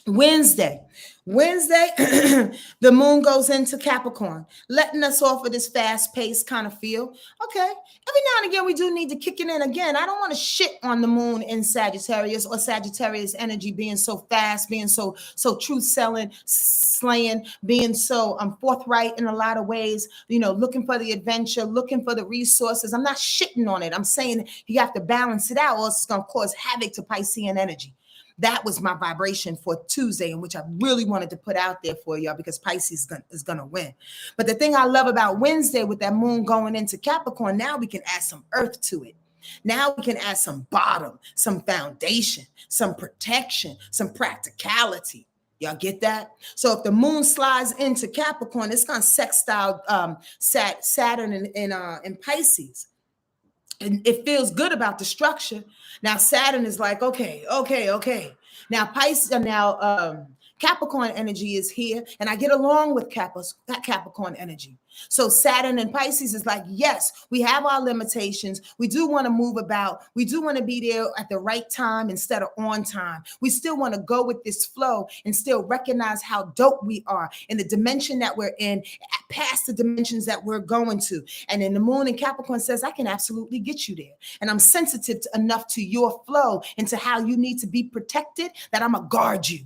Wednesday, the moon goes into Capricorn, letting us off of this fast-paced kind of feel. Okay, every now and again, we do need to kick it in again. I don't want to shit on the moon in Sagittarius or Sagittarius energy being so fast, being so truth-selling, slaying, being so forthright in a lot of ways, looking for the adventure, looking for the resources. I'm not shitting on it. I'm saying you have to balance it out, or else it's going to cause havoc to Piscean energy. That was my vibration for Tuesday, in which I really wanted to put out there for y'all, because Pisces is going to win. But the thing I love about Wednesday, with that moon going into Capricorn, now we can add some earth to it. Now we can add some bottom, some foundation, some protection, some practicality. Y'all get that? So if the moon slides into Capricorn, it's going to sextile Saturn in Pisces. And it feels good about the structure. Now Saturn is like, okay. Now Capricorn energy is here, and I get along with Capricorn energy. So Saturn and Pisces is like, yes, we have our limitations. We do want to move about. We do want to be there at the right time instead of on time. We still want to go with this flow and still recognize how dope we are in the dimension that we're in, past the dimensions that we're going to. And then the moon in Capricorn says, I can absolutely get you there. And I'm sensitive enough to your flow and to how you need to be protected that I'm going to guard you.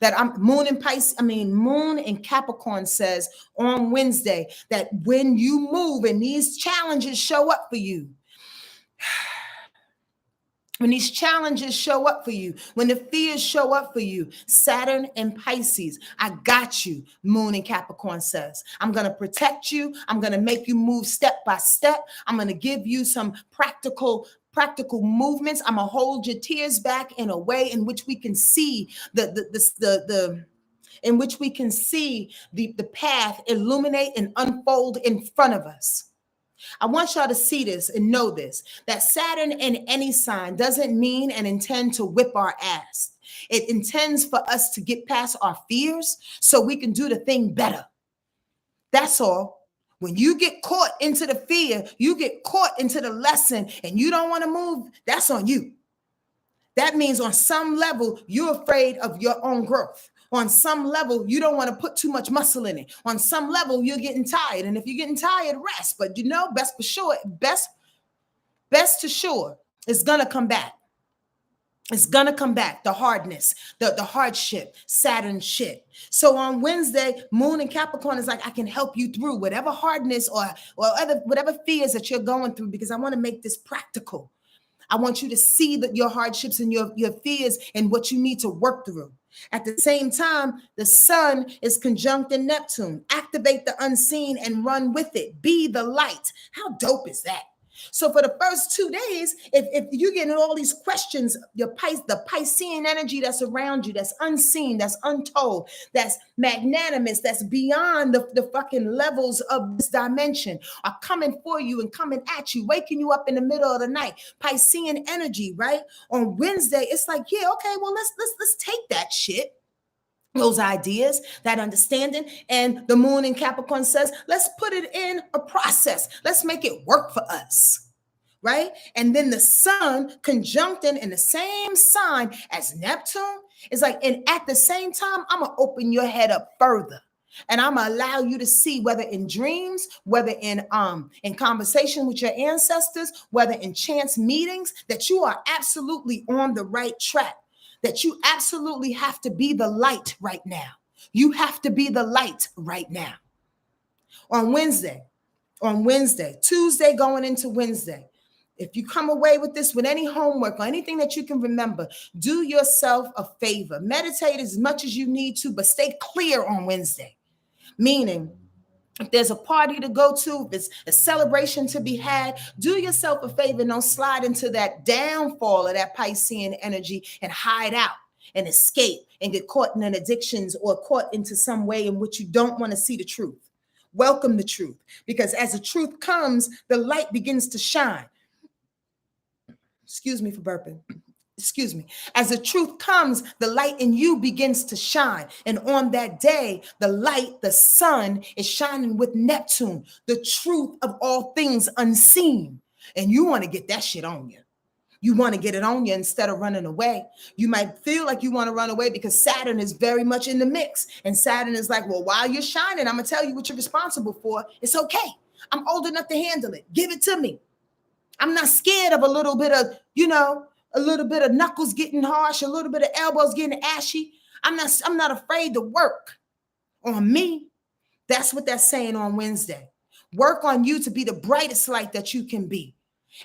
That moon in Capricorn says on Wednesday that when you move and these challenges show up for you, when the fears show up for you, Saturn and Pisces, I got you, moon in Capricorn says. I'm going to protect you. I'm going to make you move step by step. I'm going to give you some practical movements. I'm gonna hold your tears back in a way in which we can see the path illuminate and unfold in front of us. I want y'all to see this and know this, that Saturn in any sign doesn't mean and intend to whip our ass. It intends for us to get past our fears so we can do the thing better. That's all. When you get caught into the fear, you get caught into the lesson and you don't want to move, that's on you. That means on some level, you're afraid of your own growth. On some level, you don't want to put too much muscle in it. On some level, you're getting tired. And if you're getting tired, rest. But best to sure, it's going to come back. It's going to come back, the hardness, the hardship, Saturn shit. So on Wednesday, moon in Capricorn is like, I can help you through whatever hardness or whatever fears that you're going through, because I want to make this practical. I want you to see that your hardships and your fears and what you need to work through. At the same time, the sun is conjunct in Neptune. Activate the unseen and run with it. Be the light. How dope is that? So for the first 2 days, if you're getting all these questions, the Piscean energy that's around you, that's unseen, that's untold, that's magnanimous, that's beyond the fucking levels of this dimension, are coming for you and coming at you, waking you up in the middle of the night. Piscean energy, right? On Wednesday, it's like, yeah, okay, well, let's take that shit. those ideas, that understanding. And the moon in Capricorn says, let's put it in a process. Let's make it work for us. Right? And then the sun conjuncting in the same sign as Neptune is like, and at the same time, I'm going to open your head up further. And I'm gonna allow you to see, whether in dreams, whether in conversation with your ancestors, whether in chance meetings, that you are absolutely on the right track, that you absolutely have to be the light right now. You have to be the light right now. On Wednesday, Tuesday going into Wednesday, if you come away with this, with any homework or anything that you can remember, do yourself a favor. Meditate as much as you need to, but stay clear on Wednesday. Meaning, if there's a party to go to, if it's a celebration to be had, do yourself a favor and don't slide into that downfall of that Piscean energy and hide out and escape and get caught in an addictions or caught into some way in which you don't want to see the truth. Welcome the truth, because as the truth comes, the light begins to shine. Excuse me for burping. Excuse me. As the truth comes, the light in you begins to shine. And on that day, the light, the sun is shining with Neptune, the truth of all things unseen. And you want to get that shit on you. You want to get it on you instead of running away. You might feel like you want to run away because Saturn is very much in the mix. And Saturn is like, well, while you're shining, I'm going to tell you what you're responsible for. It's okay. I'm old enough to handle it. Give it to me. I'm not scared of a little bit of, a little bit of knuckles getting harsh, a little bit of elbows getting ashy. I'm not afraid to work on me. That's what that's saying on Wednesday. Work on you to be the brightest light that you can be.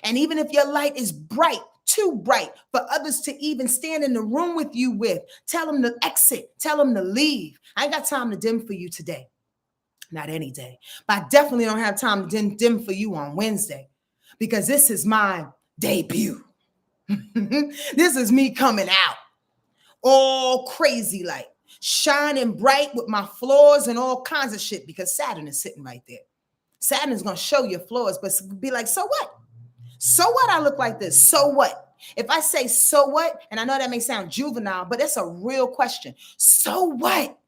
And even if your light is bright, too bright for others to even stand in the room with you with, tell them to exit, tell them to leave. I ain't got time to dim for you today. Not any day. But I definitely don't have time to dim for you on Wednesday, because this is my debut. This is me coming out all crazy, like shining bright with my flaws and all kinds of shit, because Saturn is sitting right there. Saturn is going to show your flaws, but be like, so what? So what I look like this? So what? If I say so what, and I know that may sound juvenile, but it's a real question. So what?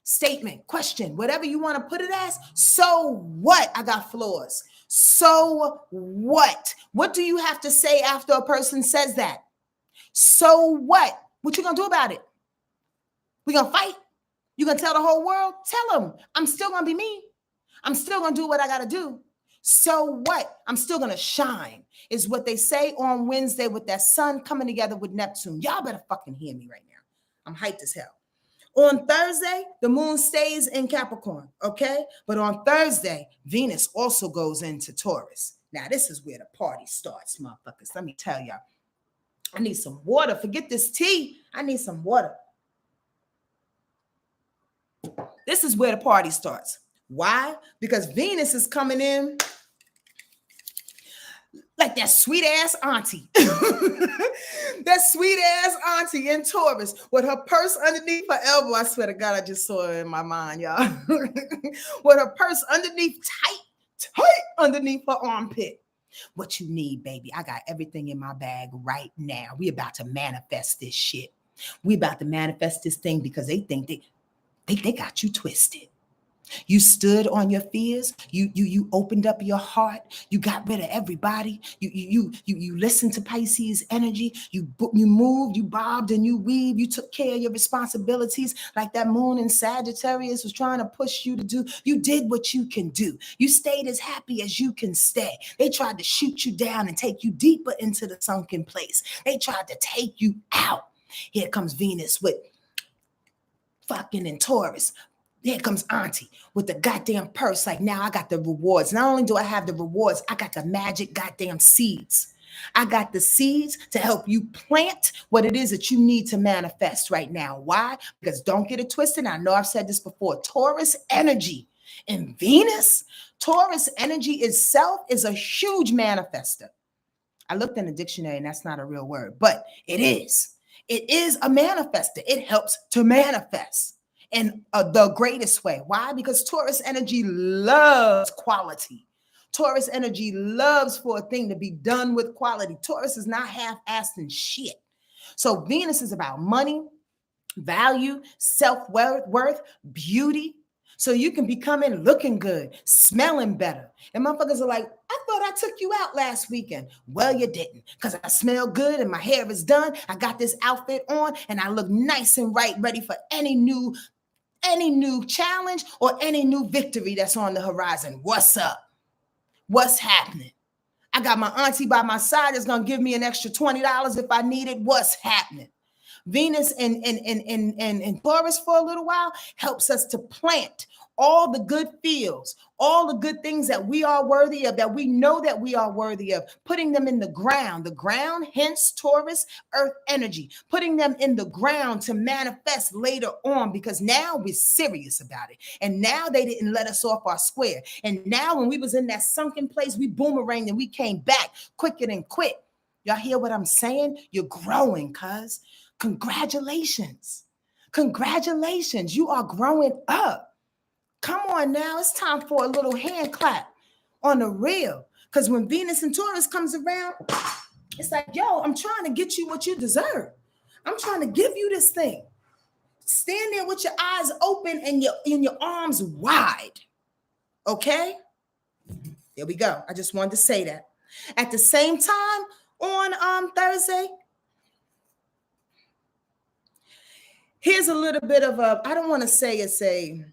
Statement, question, whatever you want to put it as. So what? I got flaws. So what? What do you have to say after a person says that? So what? What you gonna do about it? We gonna fight? You gonna tell the whole world? Tell them I'm still gonna be me. I'm still gonna do what I gotta do. So what? I'm still gonna shine, is what they say on Wednesday with that sun coming together with Neptune. Y'all better fucking hear me right now. I'm hyped as hell. On Thursday, the moon stays in Capricorn, okay? But on Thursday, Venus also goes into Taurus. Now, this is where the party starts, motherfuckers. Let me tell y'all. I need some water. Forget this tea. I need some water. This is where the party starts. Why? Because Venus is coming in like that sweet ass auntie. That sweet ass auntie in Taurus with her purse underneath her elbow. I swear to God, I just saw it in my mind, y'all. With her purse underneath, tight underneath her armpit. What you need, baby? I got everything in my bag right now. We about to manifest this shit. We about to manifest this thing because they think they got you twisted. You stood on your fears. You opened up your heart. You got rid of everybody. You listened to Pisces energy. You moved. You bobbed and you weaved. You took care of your responsibilities like that moon in Sagittarius was trying to push you to do. You did what you can do. You stayed as happy as you can stay. They tried to shoot you down and take you deeper into the sunken place. They tried to take you out. Here comes Venus with fucking in Taurus. Here comes Auntie with the goddamn purse. Like, now I got the rewards. Not only do I have the rewards, I got the magic goddamn seeds. I got the seeds to help you plant what it is that you need to manifest right now. Why? Because don't get it twisted. I know I've said this before. Taurus energy and Venus, Taurus energy itself is a huge manifester. I looked in the dictionary and that's not a real word, but it is. It is a manifester. It helps to manifest in the greatest way. Why? Because Taurus energy loves quality. Taurus energy loves for a thing to be done with quality. Taurus is not half-assed in shit. So Venus is about money, value, self-worth, beauty. So you can be coming looking good, smelling better. And motherfuckers are like, I thought I took you out last weekend. Well, you didn't, because I smell good and my hair is done. I got this outfit on and I look nice and right, ready for any new challenge or any new victory that's on the horizon. What's up? What's happening? I got my auntie by my side that's going to give me an extra $20 if I need it. What's happening? Venus and Taurus for a little while helps us to plant all the good fields, all the good things that we are worthy of, that we know that we are worthy of, putting them in the ground, hence Taurus, earth energy, putting them in the ground to manifest later on, because now we're serious about it. And now they didn't let us off our square. And now when we was in that sunken place, we boomeranged and we came back quicker than quick. Y'all hear what I'm saying? You're growing, cuz. Congratulations. Congratulations. You are growing up. Come on now. It's time for a little hand clap on the real. Because when Venus and Taurus comes around, it's like, yo, I'm trying to get you what you deserve. I'm trying to give you this thing. Stand there with your eyes open and your arms wide. Okay? There we go. I just wanted to say that. At the same time, on Thursday, here's a little bit of I don't want to say it's a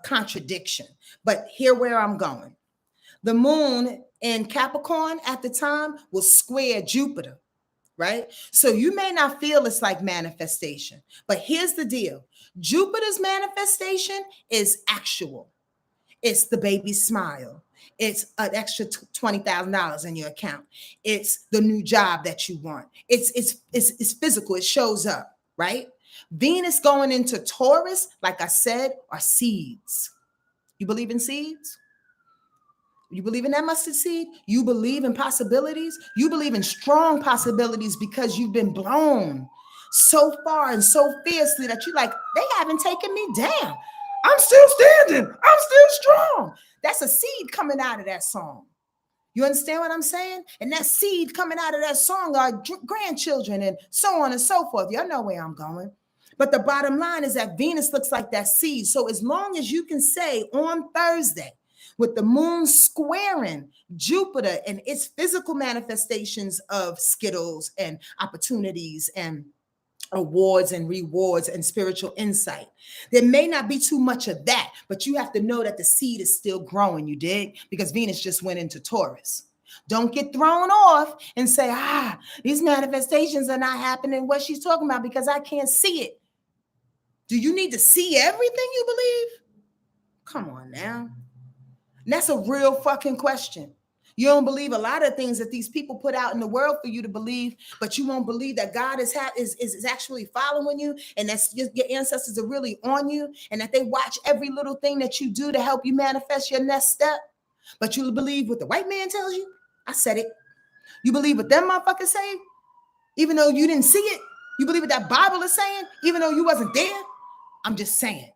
contradiction, but here where I'm going. The moon in Capricorn at the time will square Jupiter, right? So you may not feel it's like manifestation, but here's the deal. Jupiter's manifestation is actual. It's the baby smile. It's an extra $20,000 in your account. It's the new job that you want. It's physical. It shows up, right? Venus going into Taurus, like I said, are seeds. You believe in seeds? You believe in that mustard seed? You believe in possibilities? You believe in strong possibilities because you've been blown so far and so fiercely that you're like, they haven't taken me down. I'm still standing. I'm still strong. That's a seed coming out of that song. You understand what I'm saying? And that seed coming out of that song are grandchildren and so on and so forth. Y'all know where I'm going. But the bottom line is that Venus looks like that seed. So as long as you can say on Thursday, with the moon squaring Jupiter and its physical manifestations of skittles and opportunities and awards and rewards and spiritual insight, there may not be too much of that, but you have to know that the seed is still growing, you dig? Because Venus just went into Taurus. Don't get thrown off and say, these manifestations are not happening, what she's talking about, because I can't see it. Do you need to see everything you believe? Come on now. And that's a real fucking question. You don't believe a lot of things that these people put out in the world for you to believe, but you won't believe that God is actually following you, and that your ancestors are really on you, and that they watch every little thing that you do to help you manifest your next step. But you believe what the white man tells you? I said it. You believe what them motherfuckers say, even though you didn't see it? You believe what that Bible is saying, even though you wasn't there? I'm just saying.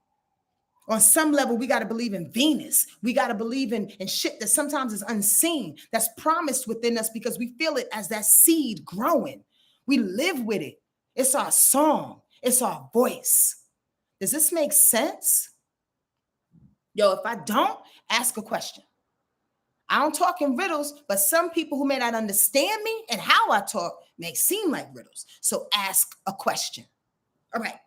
On some level, we got to believe in Venus. We got to believe in shit that sometimes is unseen, that's promised within us because we feel it as that seed growing. We live with it. It's our song. It's our voice. Does this make sense? Yo, if I don't, ask a question. I don't talk in riddles, but some people who may not understand me and how I talk may seem like riddles. So ask a question. All right.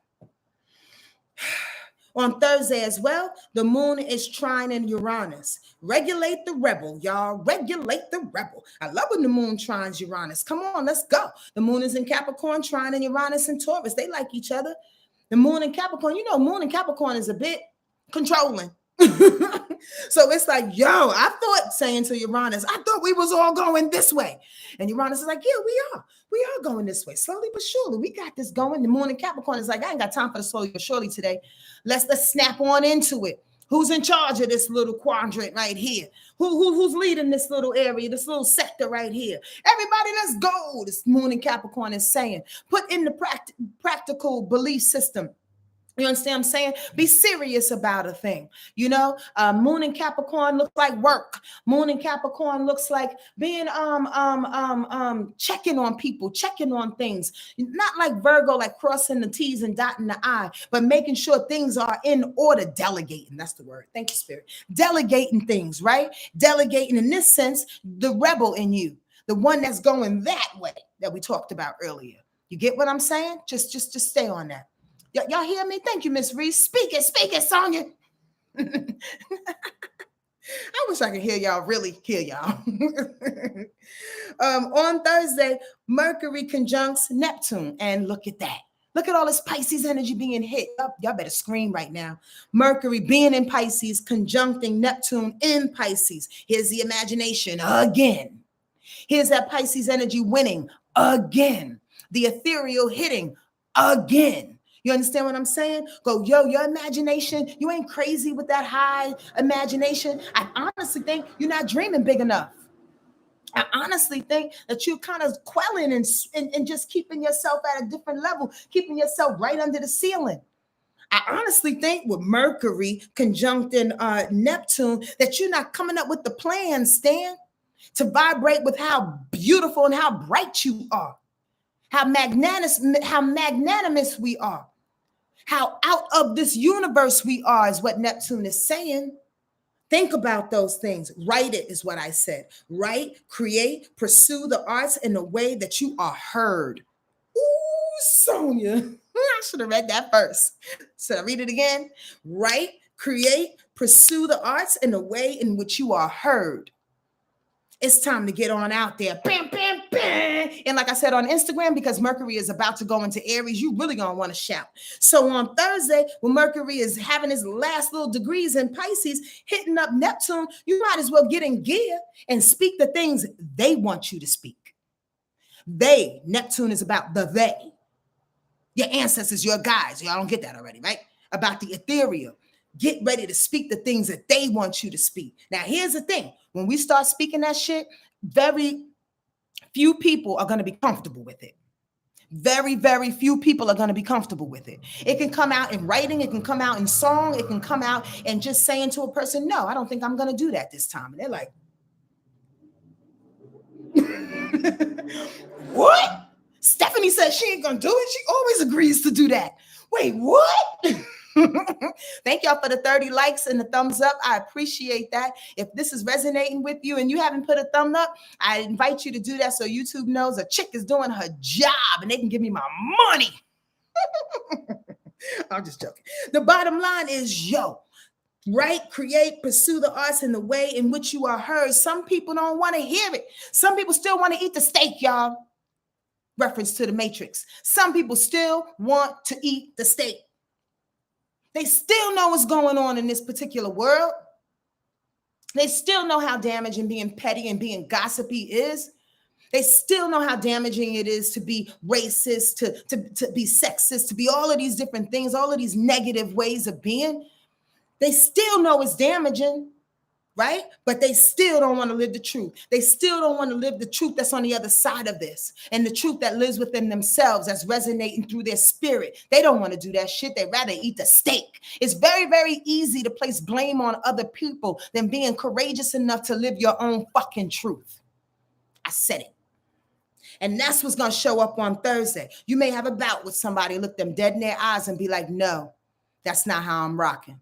On Thursday as well, the moon is trining Uranus. Regulate the rebel, y'all. Regulate the rebel. I love when the moon trines Uranus. Come on, let's go. The moon is in Capricorn, trining Uranus and Taurus. They like each other. The moon in Capricorn, moon in Capricorn is a bit controlling. So it's like, yo, I thought, saying to Uranus, I thought we was all going this way. And Uranus is like, yeah, we are going this way. Slowly but surely, we got this going. The moon in Capricorn is like, I ain't got time for the slowly but surely today. Let's snap on into it. Who's in charge of this little quadrant right here? Who's leading this little area, this little sector right here? Everybody, let's go. This moon in Capricorn is saying, put in the practical belief system You understand what I'm saying? Be serious about a thing. Moon in Capricorn looks like work. Moon in Capricorn looks like being checking on people, checking on things. Not like Virgo, like crossing the T's and dotting the I, but making sure things are in order. Delegating, that's the word. Thank you, Spirit. Delegating things, right? Delegating in this sense, the rebel in you, the one that's going that way that we talked about earlier. You get what I'm saying? Just stay on that. Y'all hear me? Thank you, Miss Reese. Speak it, Sonya. I wish I could hear y'all, really hear y'all. On Thursday, Mercury conjuncts Neptune. And look at that. Look at all this Pisces energy being hit. Y'all better scream right now. Mercury being in Pisces, conjuncting Neptune in Pisces. Here's the imagination again. Here's that Pisces energy winning again. The ethereal hitting again. You understand what I'm saying? Go, your imagination, you ain't crazy with that high imagination. I honestly think you're not dreaming big enough. I honestly think that you're kind of quelling and just keeping yourself at a different level, keeping yourself right under the ceiling. I honestly think with Mercury conjuncting Neptune that you're not coming up with the plan, Stan, to vibrate with how beautiful and how bright you are, how magnanimous we are. How out of this universe we are is what Neptune is saying. Think about those things. Write it is what I said. Write, create, pursue the arts in a way that you are heard. Ooh, Sonya. I should have read that first. Should I read it again? Write, create, pursue the arts in a way in which you are heard. It's time to get on out there. Bam, bam, bam. And like I said on Instagram, because Mercury is about to go into Aries, you really going to want to shout. So on Thursday, when Mercury is having his last little degrees in Pisces, hitting up Neptune, you might as well get in gear and speak the things they want you to speak. Neptune is about the they. Your ancestors, your guides. Y'all don't get that already, right? About the ethereal. Get ready to speak the things that they want you to speak. Now, here's the thing. When we start speaking that shit, very few people are going to be comfortable with it. Very, very few people are going to be comfortable with it. It can come out in writing. It can come out in song. It can come out and just saying to a person, no, I don't think I'm going to do that this time. And they're like, what? Stephanie says she ain't going to do it. She always agrees to do that. Wait, what? Thank y'all for the 30 likes and the thumbs up. I appreciate that. If this is resonating with you and you haven't put a thumb up, I invite you to do that so YouTube knows a chick is doing her job and they can give me my money. I'm just joking. The bottom line is, write, create, pursue the arts in the way in which you are heard. Some people don't want to hear it. Some people still want to eat the steak, y'all. Reference to the Matrix. Some people still want to eat the steak. They still know what's going on in this particular world. They still know how damaging being petty and being gossipy is. They still know how damaging it is to be racist, to be sexist, to be all of these different things, all of these negative ways of being. They still know it's damaging, right? But they still don't want to live the truth. They still don't want to live the truth that's on the other side of this and the truth that lives within themselves, that's resonating through their spirit. They don't want to do that shit. They'd rather eat the steak. It's very, very easy to place blame on other people than being courageous enough to live your own fucking truth. I said it. And that's what's going to show up on Thursday. You may have a bout with somebody, look them dead in their eyes and be like, no, that's not how I'm rocking.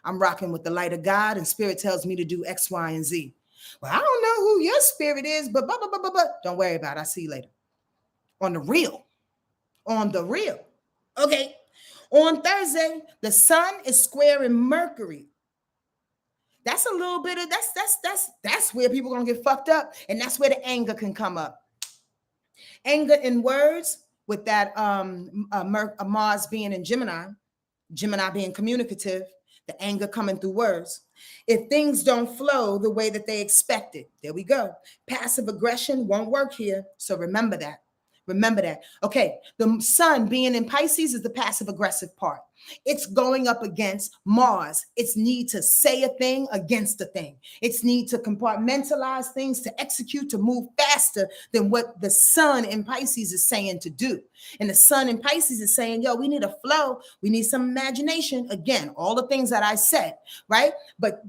I'm rocking with the light of God, and spirit tells me to do X, Y, and Z. Well, I don't know who your spirit is, but blah, blah, blah, blah, blah. Don't worry about it. I'll see you later. On the real. Okay. On Thursday, the sun is squaring Mercury. That's a little bit of, that's where people are going to get fucked up. And that's where the anger can come up. Anger in words with that Mars being in Gemini being communicative, the anger coming through words. If things don't flow the way that they expected, there we go. Passive aggression won't work here. So remember that. Remember that. Okay, the sun being in Pisces is the passive aggressive part. It's going up against Mars. Its need to say a thing against a thing. Its need to compartmentalize things, to execute, to move faster than what the sun in Pisces is saying to do. And the sun in Pisces is saying, yo, we need a flow. We need some imagination. Again, all the things that I said, right? But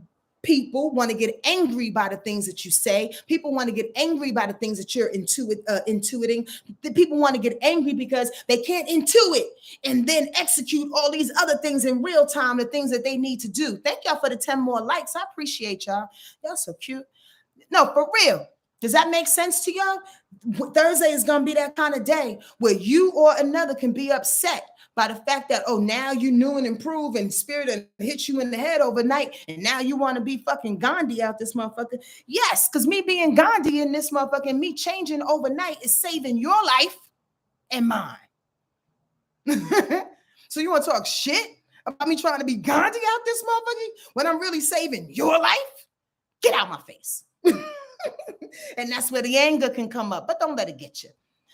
people want to get angry by the things that you say. People want to get angry by the things that you're intuiting. People want to get angry because they can't intuit and then execute all these other things in real time, the things that they need to do. Thank y'all for the 10 more likes. I appreciate y'all. Y'all so cute. No, for real. Does that make sense to y'all? Thursday is going to be that kind of day where you or another can be upset by the fact that, oh, now you knew and improved and spirit and hit you in the head overnight. And now you want to be fucking Gandhi out this motherfucker. Yes, because me being Gandhi in this motherfucker and me changing overnight is saving your life and mine. So you want to talk shit about me trying to be Gandhi out this motherfucker when I'm really saving your life? Get out my face. And that's where the anger can come up, but don't let it get you.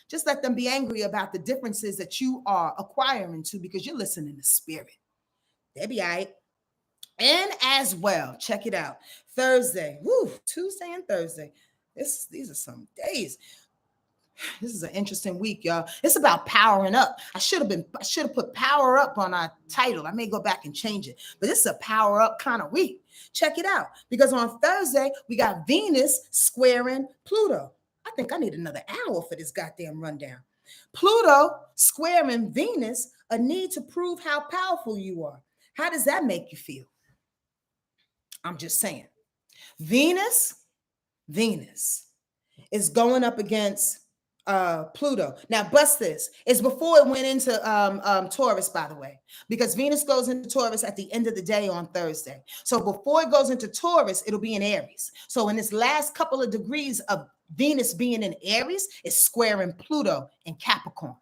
Just let them be angry about the differences that you are acquiring to, because you're listening to spirit. They be all right. And as well, check it out. Thursday, Tuesday and Thursday. These are some days. This is an interesting week, y'all. It's about powering up. I should have put power up on our title. I may go back and change it, but this is a power up kind of week. Check it out. Because on Thursday, we got Venus squaring Pluto. I think I need another hour for this goddamn rundown. Pluto squaring Venus, a need to prove how powerful you are. How does that make you feel? I'm just saying. Venus is going up against Pluto. Now, bust this. It's before it went into Taurus, by the way, because Venus goes into Taurus at the end of the day on Thursday. So before it goes into Taurus, it'll be in Aries. So in this last couple of degrees of Venus being in Aries, it's squaring Pluto in Capricorn.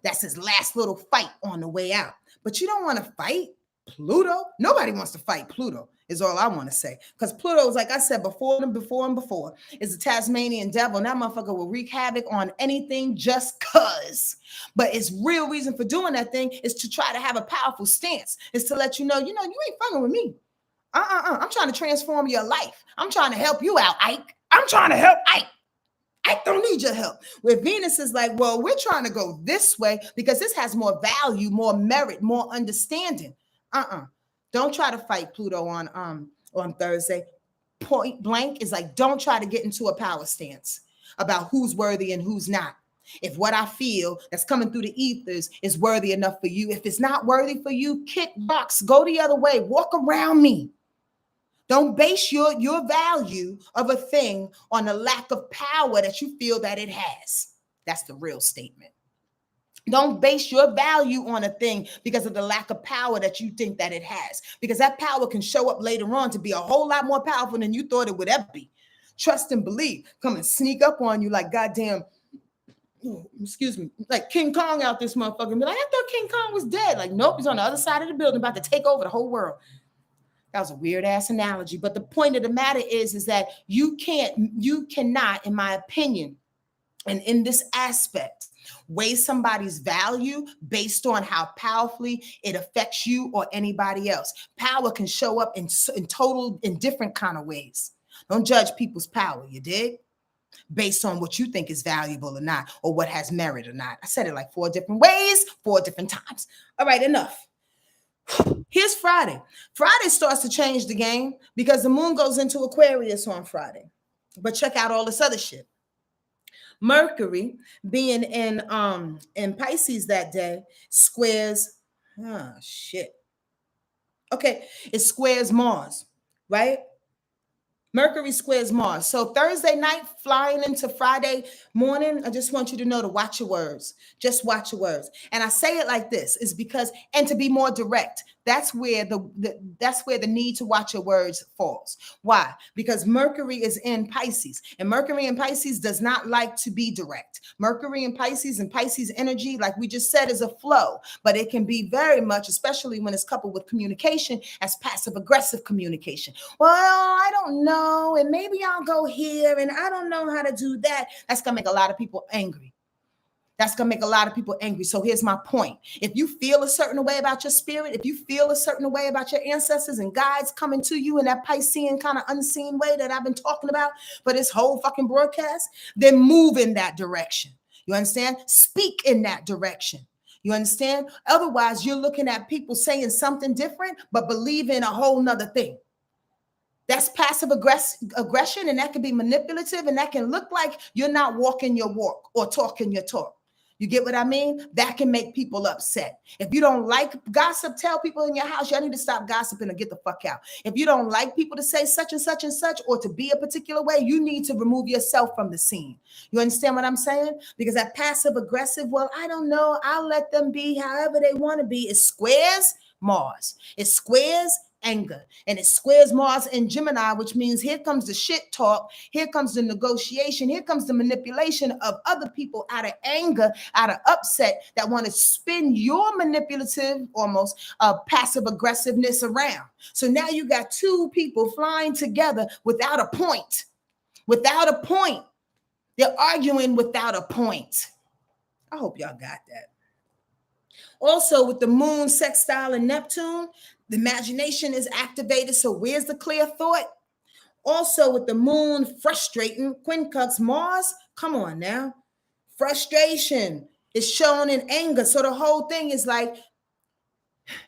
That's his last little fight on the way out. But you don't want to fight Pluto. Nobody wants to fight Pluto, is all I want to say. Because Pluto is, like I said, before, is a Tasmanian devil. And that motherfucker will wreak havoc on anything just cause. But its real reason for doing that thing is to try to have a powerful stance. Is to let you know, you ain't fucking with me. I'm trying to transform your life. I'm trying to help you out, Ike. I'm trying to help Ike. I don't need your help. Where Venus is like, well, we're trying to go this way because this has more value, more merit, more understanding. Don't try to fight Pluto on Thursday. Point blank is like, don't try to get into a power stance about who's worthy and who's not. If what I feel that's coming through the ethers is worthy enough for you, if it's not worthy for you, kick rocks, go the other way, walk around me. Don't base your value of a thing on the lack of power that you feel that it has. That's the real statement. Don't base your value on a thing because of the lack of power that you think that it has, because that power can show up later on to be a whole lot more powerful than you thought it would ever be. Trust and believe. Come and sneak up on you like goddamn, like King Kong out this motherfucker. But I thought King Kong was dead. Like, nope, he's on the other side of the building about to take over the whole world. That was a weird ass analogy. But the point of the matter is that you cannot, in my opinion, and in this aspect, weigh somebody's value based on how powerfully it affects you or anybody else. Power can show up in different kind of ways. Don't judge people's power, you dig? Based on what you think is valuable or not, or what has merit or not. I said it like 4 different ways, 4 different times. All right, enough. Here's Friday. Friday starts to change the game because the moon goes into Aquarius on Friday. But check out all this other shit. Mercury, being in Pisces that day, squares, it squares Mars, right? Mercury squares Mars. So Thursday night, flying into Friday morning, I just want you to know to watch your words. Just watch your words. And I say it like this is because, and to be more direct, that's where the need to watch your words falls. Why? Because Mercury is in Pisces, and Mercury in Pisces does not like to be direct. Mercury in Pisces and Pisces energy, like we just said, is a flow, but it can be very much, especially when it's coupled with communication, as passive aggressive communication. Well, I don't know, and maybe I'll go here, and I don't know how to do that. That's gonna make a lot of people angry. That's going to make a lot of people angry. So here's my point. If you feel a certain way about your spirit, if you feel a certain way about your ancestors and guides coming to you in that Piscean kind of unseen way that I've been talking about for this whole fucking broadcast, then move in that direction. You understand? Speak in that direction. You understand? Otherwise, you're looking at people saying something different, but believing a whole nother thing. That's passive aggression, and that can be manipulative, and that can look like you're not walking your walk or talking your talk. You get what I mean? That can make people upset. If you don't like gossip, tell people in your house, y'all need to stop gossiping and get the fuck out. If you don't like people to say such and such and such or to be a particular way, you need to remove yourself from the scene. You understand what I'm saying? Because that passive aggressive, well, I don't know, I'll let them be however they want to be. It squares Mars. It squares anger, and it squares Mars in Gemini, which means here comes the shit talk, here comes the negotiation, here comes the manipulation of other people out of anger, out of upset, that want to spin your manipulative, almost passive aggressiveness around. So now you got two people flying together without a point. Without a point. They're arguing without a point. I hope y'all got that. Also, with the moon sextile and Neptune, the imagination is activated. So where's the clear thought? Also, with the moon frustrating quincunx Mars, come on now. Frustration is shown in anger. So the whole thing is like,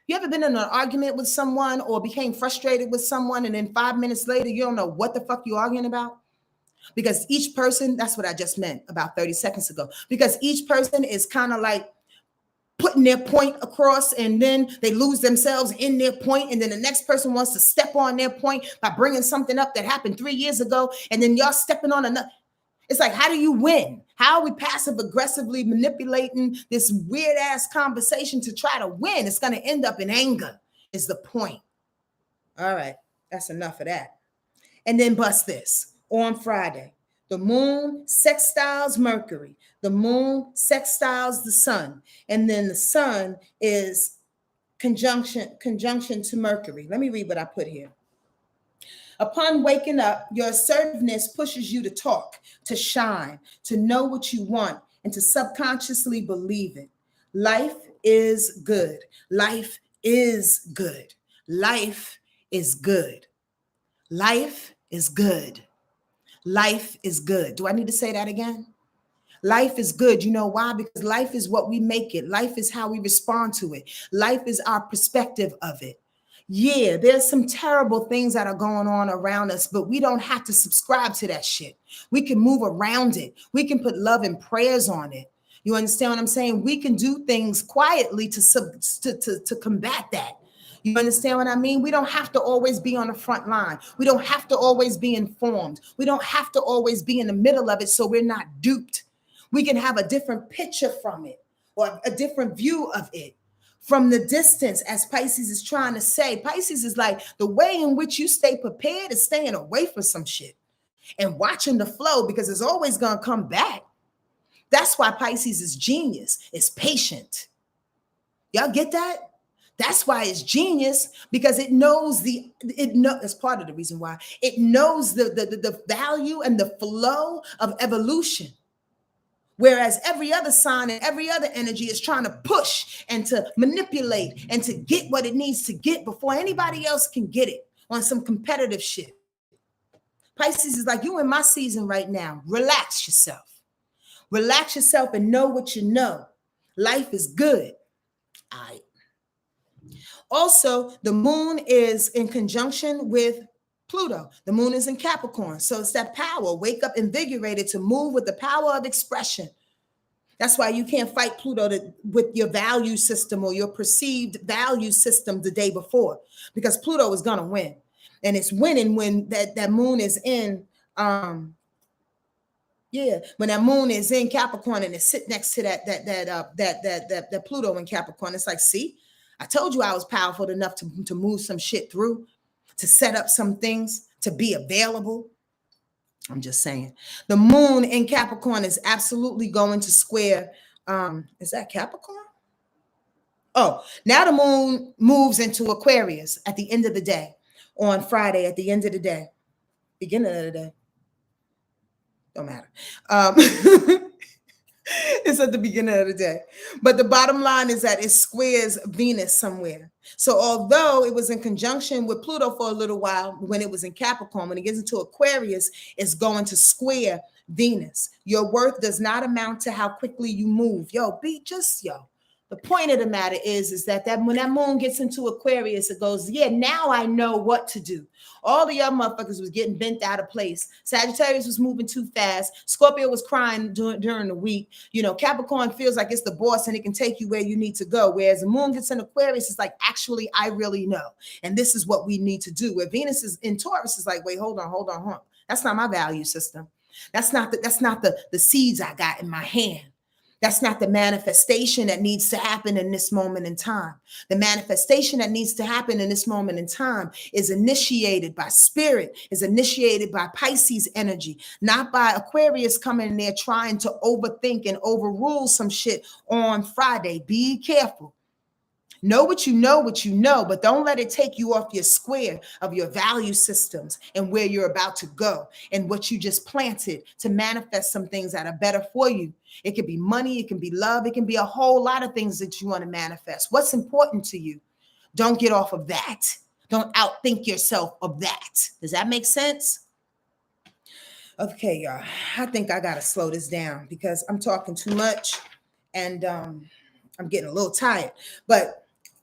you ever been in an argument with someone or became frustrated with someone, and then 5 minutes later, you don't know what the fuck you're arguing about? Because each person, that's what I just meant about 30 seconds ago, because each person is kind of like putting their point across, and then they lose themselves in their point, and then the next person wants to step on their point by bringing something up that happened 3 years ago, and then y'all stepping on another. It's like, how do you win? How are we passive aggressively manipulating this weird ass conversation to try to win? It's going to end up in anger is the point. All right, that's enough of that. And then bust this. On Friday, the moon sextiles Mercury. The moon sextiles the sun. And then the sun is conjunction to Mercury. Let me read what I put here. Upon waking up, your assertiveness pushes you to talk, to shine, to know what you want, and to subconsciously believe it. Life is good. Life is good. Life is good. Life is good. Life is good. Do I need to say that again? Life is good. You know why? Because life is what we make it. Life is how we respond to it. Life is our perspective of it. Yeah, there's some terrible things that are going on around us, but we don't have to subscribe to that shit. We can move around it. We can put love and prayers on it. You understand what I'm saying? We can do things quietly to combat that. You understand what I mean? We don't have to always be on the front line. We don't have to always be informed. We don't have to always be in the middle of it so we're not duped. We can have a different picture from it, or a different view of it from the distance, as Pisces is trying to say. Pisces is like, the way in which you stay prepared is staying away from some shit and watching the flow, because it's always going to come back. That's why Pisces is genius. It's patient. Y'all get that? That's why it's genius, because it knows that's part of the reason why it knows the value and the flow of evolution. Whereas every other sign and every other energy is trying to push and to manipulate and to get what it needs to get before anybody else can get it on some competitive shit. Pisces is like, you in my season right now. Relax yourself. Relax yourself and know what you know. Life is good. All right. Also, the moon is in conjunction with Pluto. The moon is in Capricorn. So it's that power. Wake up invigorated to move with the power of expression. That's why you can't fight Pluto with your value system or your perceived value system the day before, because Pluto is going to win. And it's winning when that moon is in, when that moon is in Capricorn and it's sit next to that Pluto in Capricorn. It's like, see, I told you I was powerful enough to move some shit through, to set up some things, to be available. I'm just saying. The moon in Capricorn is absolutely going to square. Is that Capricorn? Oh, now the moon moves into Aquarius at the end of the day, on Friday at the end of the day, beginning of the day. Don't matter. It's at the beginning of the day. But the bottom line is that it squares Venus somewhere. So although it was in conjunction with Pluto for a little while, when it was in Capricorn, when it gets into Aquarius, it's going to square Venus. Your worth does not amount to how quickly you move. The point of the matter is that when that moon gets into Aquarius, it goes, yeah, now I know what to do. All the other motherfuckers was getting bent out of place. Sagittarius was moving too fast. Scorpio was crying during the week. Capricorn feels like it's the boss and it can take you where you need to go. Whereas the moon gets in Aquarius, it's like, actually, I really know. And this is what we need to do. Where Venus is in Taurus, is like, wait, hold on. That's not my value system. That's not the seeds I got in my hand. That's not the manifestation that needs to happen in this moment in time. The manifestation that needs to happen in this moment in time is initiated by spirit, is initiated by Pisces energy, not by Aquarius coming in there trying to overthink and overrule some shit on Friday. Be careful. Know what you know, but don't let it take you off your square of your value systems and where you're about to go and what you just planted to manifest some things that are better for you. It can be money, it can be love, it can be a whole lot of things that you want to manifest. What's important to you? Don't get off of that. Don't outthink yourself of that. Does that make sense? Okay, y'all. I think I got to slow this down because I'm talking too much and I'm getting a little tired. But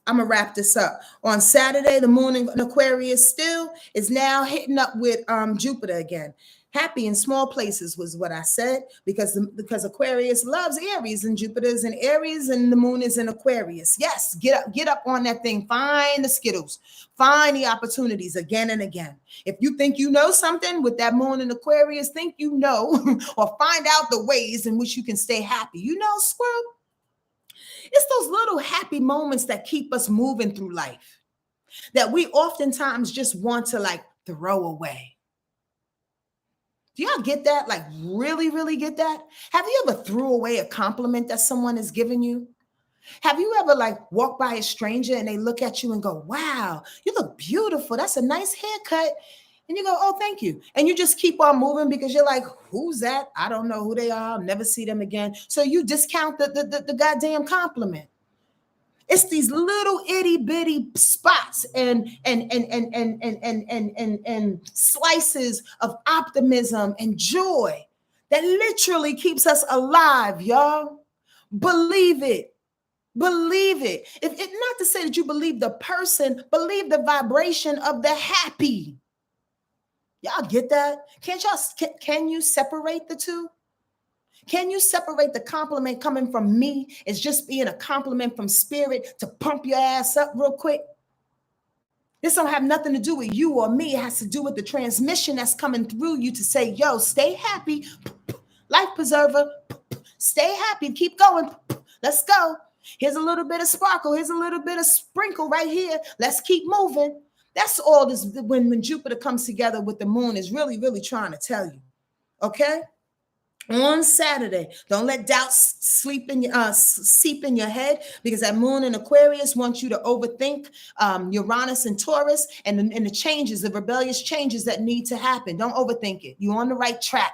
I'm going to wrap this up. On Saturday, the moon in Aquarius still is now hitting up with Jupiter again. Happy in small places was what I said, because Aquarius loves Aries and Jupiter is in Aries and the moon is in Aquarius. Yes, get up on that thing. Find the Skittles. Find the opportunities again and again. If you think you know something with that moon in Aquarius, think you know, or find out the ways in which you can stay happy. Squirrel. It's those little happy moments that keep us moving through life that we oftentimes just want to throw away. Do y'all get that? Really, really get that? Have you ever threw away a compliment that someone has given you? Have you ever walked by a stranger and they look at you and go, wow, you look beautiful. That's a nice haircut. And you go, oh, thank you. And you just keep on moving because you're like, who's that? I don't know who they are. I'll never see them again. So you discount the goddamn compliment. It's these little itty bitty spots and slices of optimism and joy that literally keeps us alive, y'all. Believe it. Believe it. If not to say that you believe the person, believe the vibration of the happy. Y'all get that? Can you separate the two? Can you separate the compliment coming from me as just being a compliment from spirit to pump your ass up real quick? This don't have nothing to do with you or me. It has to do with the transmission that's coming through you to say, yo, stay happy. Life preserver. Stay happy. Keep going. Let's go. Here's a little bit of sparkle. Here's a little bit of sprinkle right here. Let's keep moving. That's all this when Jupiter comes together with the moon is really, really trying to tell you. Okay? On Saturday, don't let doubt seep in your head, because that moon in Aquarius wants you to overthink Uranus and Taurus and the changes, the rebellious changes that need to happen. Don't overthink it. You're on the right track.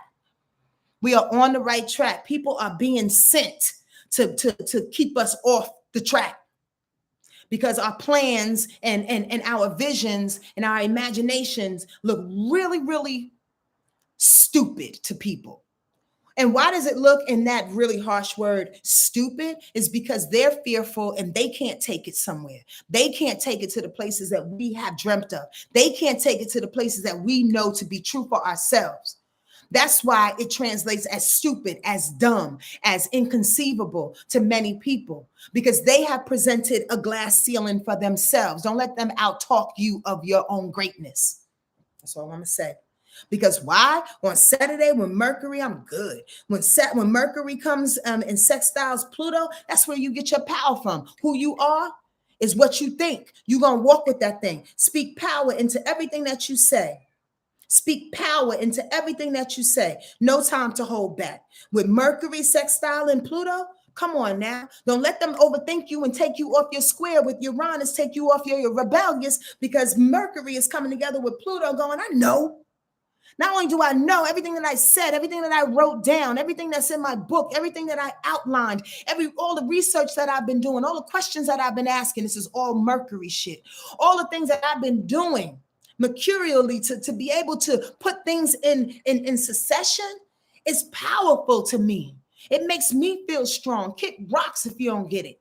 We are on the right track. People are being sent to keep us off the track, because our plans and our visions and our imaginations look really, really stupid to people. And why does it look in that really harsh word, stupid? Is because they're fearful and they can't take it somewhere. They can't take it to the places that we have dreamt of. They can't take it to the places that we know to be true for ourselves. That's why it translates as stupid, as dumb, as inconceivable to many people, because they have presented a glass ceiling for themselves. Don't let them out-talk you of your own greatness. That's all I'm going to say. Because why? On Saturday, when Mercury, I'm good. When Mercury comes and sextiles Pluto, that's where you get your power from. Who you are is what you think. You're going to walk with that thing. Speak power into everything that you say. Speak power into everything that you say. No time to hold back. With Mercury sextile and Pluto, come on now. Don't let them overthink you and take you off your square with Uranus, take you off your rebellious, because Mercury is coming together with Pluto going, I know. Not only do I know everything that I said, everything that I wrote down, everything that's in my book, everything that I outlined, all the research that I've been doing, all the questions that I've been asking, this is all Mercury shit. All the things that I've been doing mercurially to be able to put things in succession is powerful to me. It makes me feel strong. Kick rocks if you don't get it.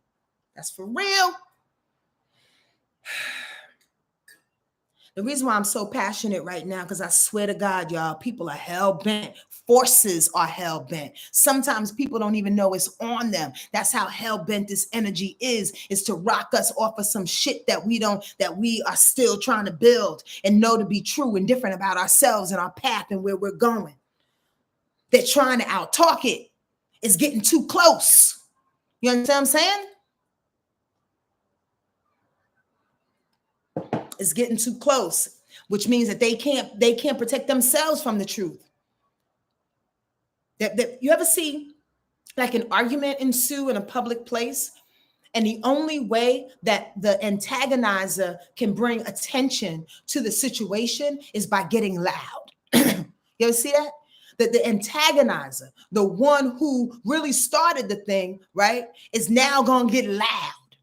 That's for real. The reason why I'm so passionate right now, because I swear to God, y'all, people are hell-bent. Forces are hell-bent. Sometimes people don't even know it's on them. That's how hell-bent this energy is to rock us off of some shit that we are still trying to build and know to be true and different about ourselves and our path and where we're going. They're trying to out-talk it. It's getting too close. You understand what I'm saying? It's getting too close, which means that they can't protect themselves from the truth. That you ever see like an argument ensue in a public place, and the only way that the antagonizer can bring attention to the situation is by getting loud. You ever see that? That the antagonizer, the one who really started the thing, right, is now gonna get loud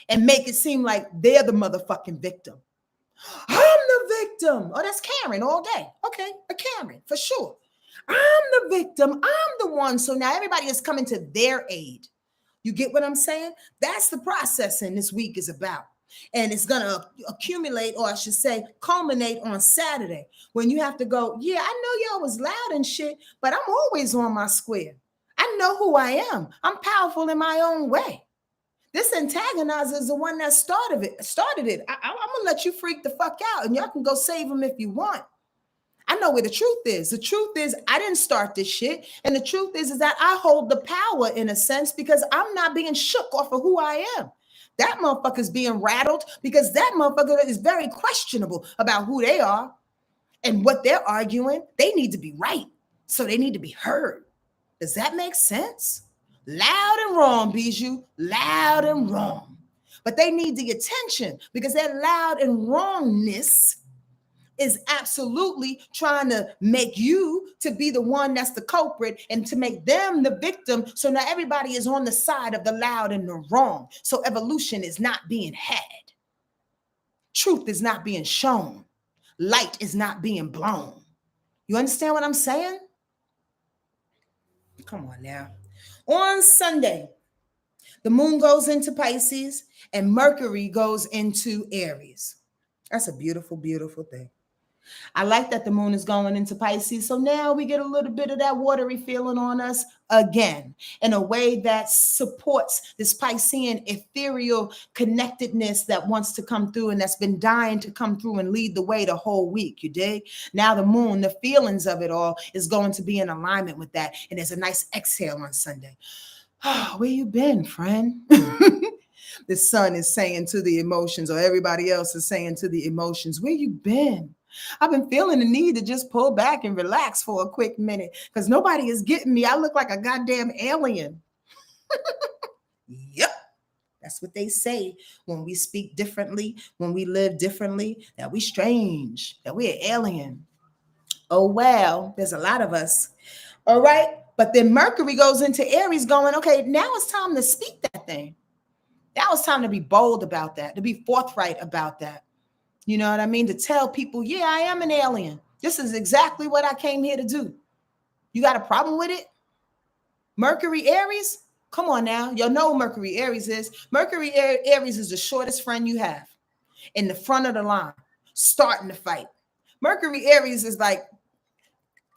and make it seem like they're the motherfucking victim. I'm the victim. Oh, that's Karen all day. Okay, a Karen for sure. I'm the victim. I'm the one. So now everybody is coming to their aid. You get what I'm saying? That's the processing this week is about. And it's going to accumulate, or I should say, culminate on Saturday when you have to go, yeah, I know y'all was loud and shit, but I'm always on my square. I know who I am. I'm powerful in my own way. This antagonizer is the one that started it. I'm going to let you freak the fuck out, and y'all can go save him if you want. I know where the truth is. The truth is I didn't start this shit. And the truth is that I hold the power in a sense because I'm not being shook off of who I am. That motherfucker's being rattled because that motherfucker is very questionable about who they are and what they're arguing. They need to be right. So they need to be heard. Does that make sense? Loud and wrong, Bijou. Loud and wrong. But they need the attention because that loud and wrongness is absolutely trying to make you to be the one that's the culprit and to make them the victim. So now everybody is on the side of the loud and the wrong. So evolution is not being had. Truth is not being shown. Light is not being blown. You understand what I'm saying? Come on now. On Sunday, the moon goes into Pisces and Mercury goes into Aries. That's a beautiful, beautiful thing. I like that the moon is going into Pisces. So now we get a little bit of that watery feeling on us again in a way that supports this Piscean ethereal connectedness that wants to come through and that's been dying to come through and lead the way the whole week. You dig? Now the moon, the feelings of it all is going to be in alignment with that. And there's a nice exhale on Sunday. Oh, where you been, friend? The sun is saying to the emotions, or everybody else is saying to the emotions, where you been? I've been feeling the need to just pull back and relax for a quick minute because nobody is getting me. I look like a goddamn alien. Yep. That's what they say when we speak differently, when we live differently, that we strange, that we're alien. Oh, well, there's a lot of us. All right. But then Mercury goes into Aries going, okay, now it's time to speak that thing. Now it's time to be bold about that, to be forthright about that. You know what I mean? To tell people, yeah, I am an alien. This is exactly what I came here to do. You got a problem with it? Mercury Aries? Come on now. Y'all know who Mercury Aries is. Mercury Aries is the shortest friend you have in the front of the line, starting the fight. Mercury Aries is like,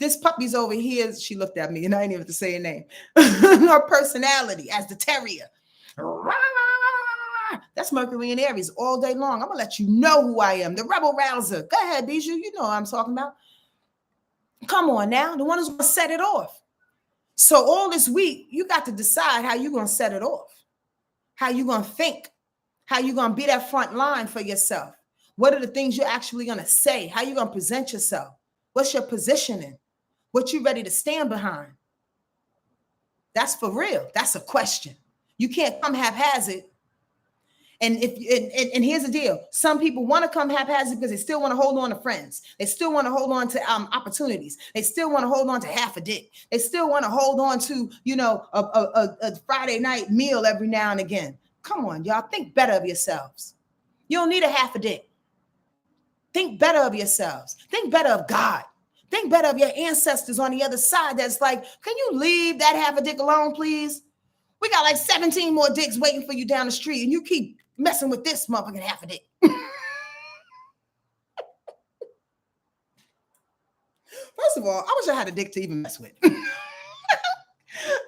this puppy's over here. She looked at me and I didn't even have to say her name. Her personality as the terrier. That's Mercury and Aries all day long. I'm going to let you know who I am. The rebel rouser. Go ahead, Bijou. You know what I'm talking about. Come on now. The one who's going to set it off. So all this week, you got to decide how you're going to set it off. How you going to think. How you going to be that front line for yourself. What are the things you're actually going to say? How you going to present yourself? What's your positioning? What you ready to stand behind? That's for real. That's a question. You can't come haphazard And and here's the deal: some people want to come haphazard because they still want to hold on to friends. They still want to hold on to opportunities. They still want to hold on to half a dick. They still want to hold on to a Friday night meal every now and again. Come on, y'all, think better of yourselves. You don't need a half a dick. Think better of yourselves. Think better of God. Think better of your ancestors on the other side. That's like, can you leave that half a dick alone, please? We got like 17 more dicks waiting for you down the street, and you keep messing with this motherfucking half a dick. First of all, I wish I had a dick to even mess with.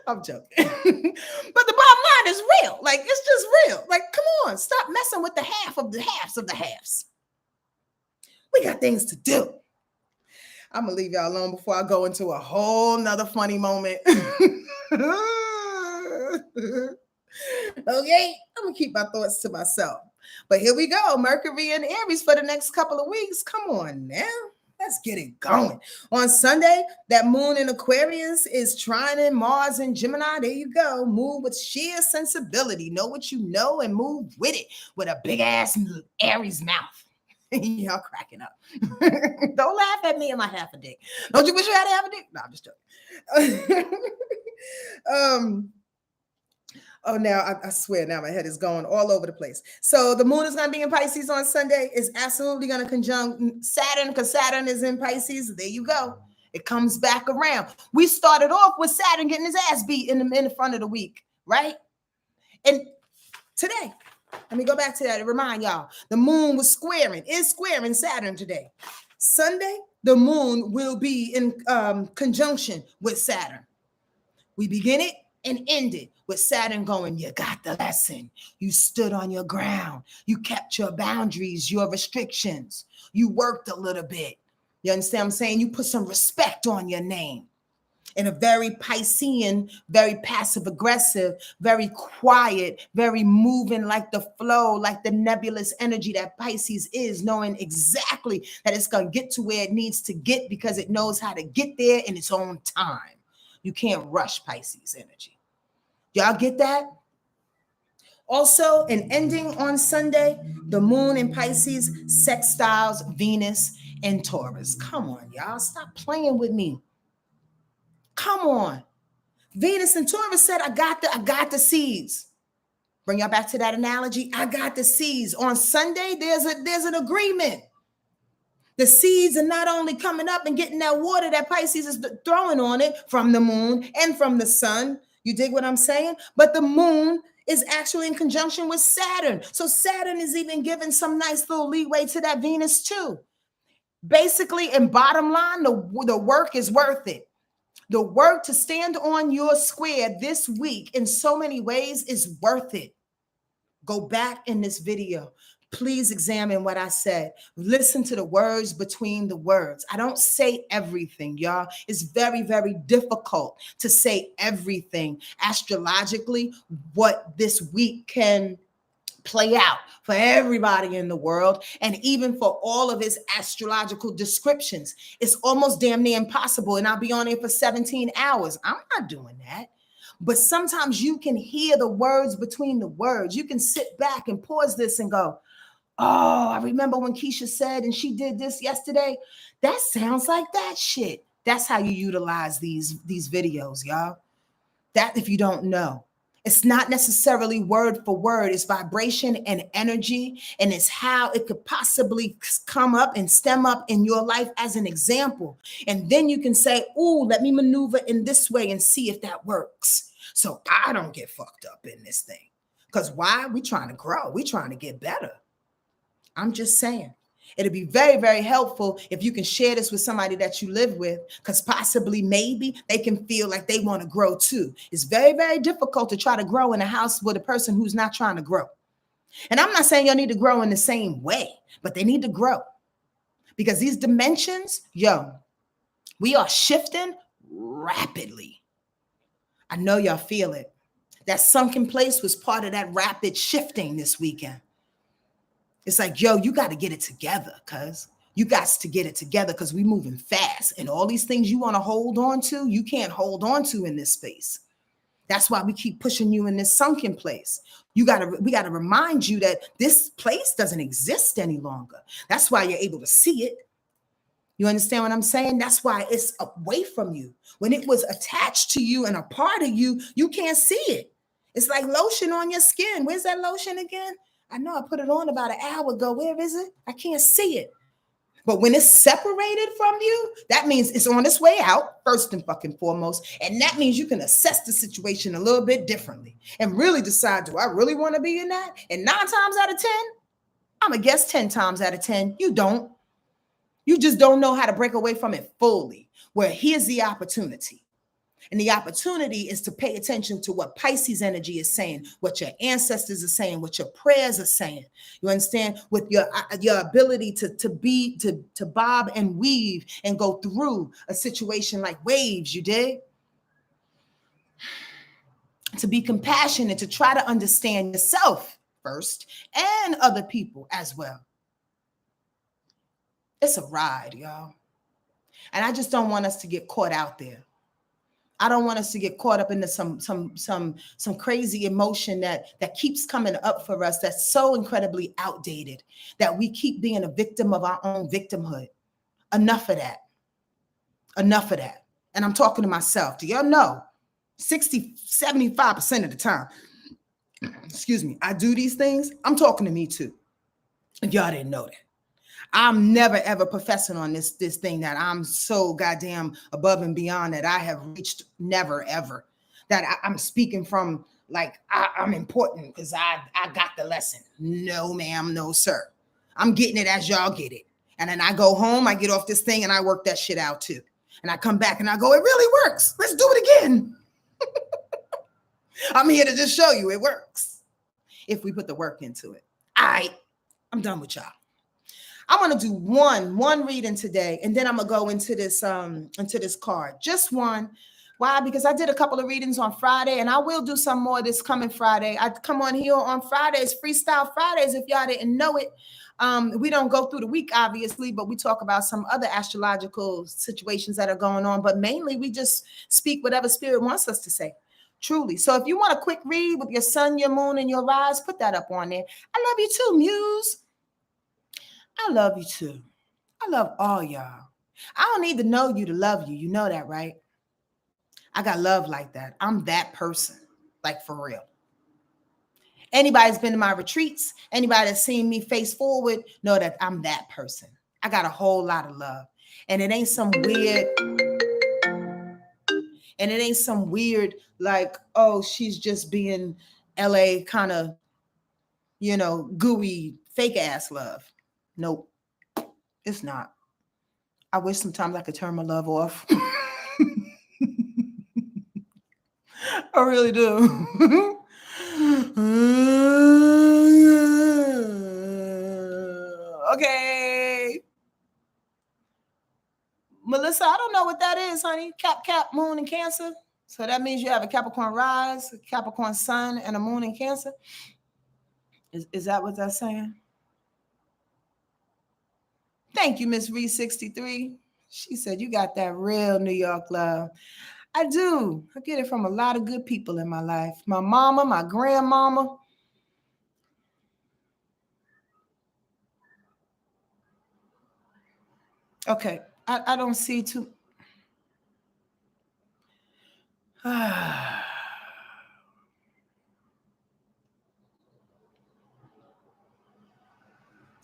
I'm joking. But the bottom line is real. Like, it's just real. Like, come on, stop messing with the half of the halves of the halves. We got things to do. I'm going to leave y'all alone before I go into a whole nother funny moment. Okay, I'm going to keep my thoughts to myself. But here we go. Mercury and Aries for the next couple of weeks. Come on now. Let's get it going. On Sunday, that moon in Aquarius is trining Mars in Gemini. There you go. Move with sheer sensibility. Know what you know and move with it with a big ass Aries mouth. Y'all cracking up. Don't laugh at me and my half a dick. Don't you wish you had a half a dick? No, I'm just joking. Oh, now I swear now my head is going all over the place. So the moon is going to be in Pisces on Sunday. It's absolutely going to conjunct Saturn because Saturn is in Pisces. There you go. It comes back around. We started off with Saturn getting his ass beat in the front of the week, right? And today, let me go back to that and remind y'all, the moon is squaring Saturn today. Sunday, the moon will be in conjunction with Saturn. We begin it and end it with Saturn going, you got the lesson. You stood on your ground. You kept your boundaries, your restrictions. You worked a little bit. You understand what I'm saying? You put some respect on your name. In a very Piscean, very passive aggressive, very quiet, very moving like the flow, like the nebulous energy that Pisces is, knowing exactly that it's going to get to where it needs to get because it knows how to get there in its own time. You can't rush Pisces energy. Y'all get that? Also, an ending on Sunday, the moon in Pisces sextiles Venus and Taurus. Come on, y'all. Stop playing with me. Come on. Venus and Taurus said, I got the seeds. Bring y'all back to that analogy. I got the seeds. On Sunday, there's an agreement. The seeds are not only coming up and getting that water that Pisces is throwing on it from the moon and from the sun. You dig what I'm saying? But the moon is actually in conjunction with Saturn. So Saturn is even giving some nice little leeway to that Venus too. Basically, in bottom line, the work is worth it. The work to stand on your square this week in so many ways is worth it. Go back in this video. Please examine what I said. Listen to the words between the words. I don't say everything, y'all. It's very, very difficult to say everything astrologically, what this week can play out for everybody in the world, and even for all of its astrological descriptions. It's almost damn near impossible, and I'll be on here for 17 hours. I'm not doing that. But sometimes you can hear the words between the words. You can sit back and pause this and go, oh, I remember when Keisha said, and she did this yesterday. That sounds like that shit. That's how you utilize these videos, y'all. That if you don't know. It's not necessarily word for word. It's vibration and energy, and it's how it could possibly come up and stem up in your life as an example. And then you can say, oh, let me maneuver in this way and see if that works. So I don't get fucked up in this thing. Because why? We trying to grow. We trying to get better. I'm just saying. It'd be very, very helpful if you can share this with somebody that you live with, because possibly maybe they can feel like they want to grow too. It's very, very difficult to try to grow in a house with a person who's not trying to grow. And I'm not saying y'all need to grow in the same way, but they need to grow. Because these dimensions, we are shifting rapidly. I know y'all feel it. That sunken place was part of that rapid shifting this weekend. It's like, you got to get it together, cuz. You got to get it together because we're moving fast. And all these things you want to hold on to, you can't hold on to in this space. That's why we keep pushing you in this sunken place. We got to remind you that this place doesn't exist any longer. That's why you're able to see it. You understand what I'm saying? That's why it's away from you. When it was attached to you and a part of you, you can't see it. It's like lotion on your skin. Where's that lotion again? I know I put it on about an hour ago. Where is it? I can't see it. But when it's separated from you, that means it's on its way out, first and fucking foremost. And that means you can assess the situation a little bit differently and really decide, do I really want to be in that? And 9 times out of 10, I'm going to guess 10 times out of 10, you don't. You just don't know how to break away from it fully. Where here's the opportunity. And the opportunity is to pay attention to what Pisces energy is saying, what your ancestors are saying, what your prayers are saying. You understand? With your ability to bob and weave and go through a situation like waves, you dig? To be compassionate, to try to understand yourself first and other people as well. It's a ride, y'all. And I just don't want us to get caught out there. I don't want us to get caught up into some crazy emotion that keeps coming up for us that's so incredibly outdated that we keep being a victim of our own victimhood. Enough of that. Enough of that. And I'm talking to myself. Do y'all know 75% of the time, excuse me, I do these things? I'm talking to me too. If y'all didn't know that. I'm never, ever professing on this thing that I'm so goddamn above and beyond that I have reached, never, ever. That I'm speaking from like I'm important because I got the lesson. No, ma'am, no, sir. I'm getting it as y'all get it. And then I go home, I get off this thing and I work that shit out too. And I come back and I go, it really works. Let's do it again. I'm here to just show you it works if we put the work into it. All right, I'm done with y'all. I'm going to do one reading today, and then I'm going to go into this card. Just one. Why? Because I did a couple of readings on Friday, and I will do some more this coming Friday. I come on here on Fridays, Freestyle Fridays, if y'all didn't know it. We don't go through the week, obviously, but we talk about some other astrological situations that are going on. But mainly, we just speak whatever spirit wants us to say. Truly. So if you want a quick read with your sun, your moon, and your rise, put that up on there. I love you too, Muse. I love you too. I love all y'all. I don't need to know you to love you. You know that, right? I got love like that. I'm that person, like for real. Anybody's been to my retreats, anybody that's seen me face forward, know that I'm that person. I got a whole lot of love. And it ain't some weird, like, oh, she's just being LA kind of, gooey, fake ass love. Nope, it's not. I wish sometimes I could turn my love off. I really do. Okay. Melissa, I don't know what that is, honey. Cap, moon in Cancer. So that means you have a Capricorn rise, a Capricorn sun, and a moon in Cancer. Is that what that's saying? Thank you, Miss Reed63. She said, you got that real New York love. I do. I get it from a lot of good people in my life. My mama, my grandmama. Okay, I don't see too.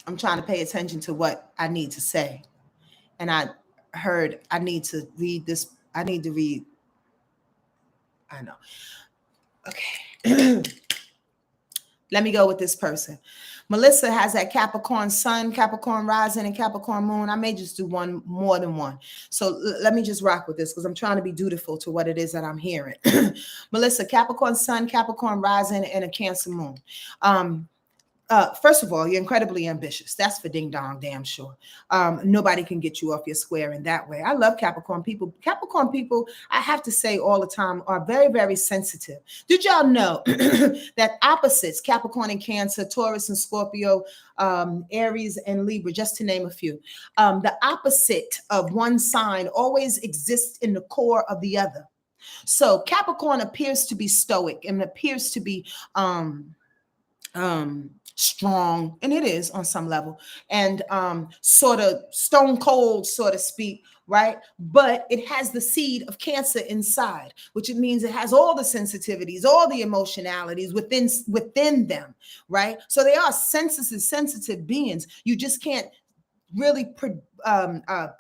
I'm trying to pay attention to what I need to say. And I heard I need to read this. I need to read. I know. Okay. Let me go with this person. Melissa has that Capricorn sun, Capricorn rising, and Capricorn moon. I may just do more than one. So let me just rock with this because I'm trying to be dutiful to what it is that I'm hearing. Melissa, Capricorn sun, Capricorn rising, and a Cancer moon. First of all, you're incredibly ambitious. That's for ding dong, damn sure. Nobody can get you off your square in that way. I love Capricorn people. Capricorn people, I have to say all the time, are very, very sensitive. Did y'all know that opposites, Capricorn and Cancer, Taurus and Scorpio, Aries and Libra, just to name a few, the opposite of one sign always exists in the core of the other. So Capricorn appears to be stoic and appears to be strong, and it is on some level, and sort of stone cold, so to speak, right? But it has the seed of Cancer inside, which it means it has all the sensitivities, all the emotionalities within them, right? So they are sensitive beings. You just can't really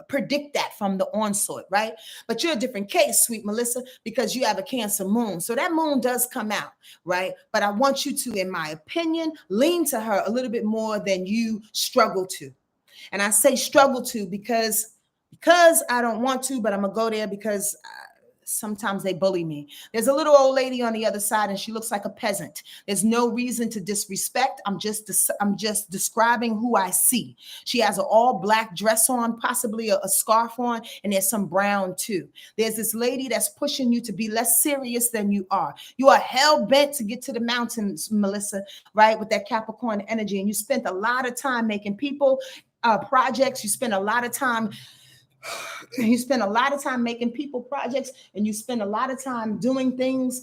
predict that from the onslaught, right? But you're a different case, sweet Melissa, because you have a Cancer moon. So that moon does come out, right? But I want you to, in my opinion, lean to her a little bit more than you struggle to. And I say struggle to because I don't want to, but I'm gonna go there because sometimes they bully me. There's a little old lady on the other side, and she looks like a peasant. There's no reason to disrespect. I'm just describing who I see. She has an all black dress on, possibly a scarf on, and there's some brown too. There's this lady that's pushing you to be less serious than you are. You are hell bent to get to the mountains, Melissa, right? With that Capricorn energy, and you spent a lot of time making people projects. You spend a lot of time making people projects, and you spend a lot of time doing things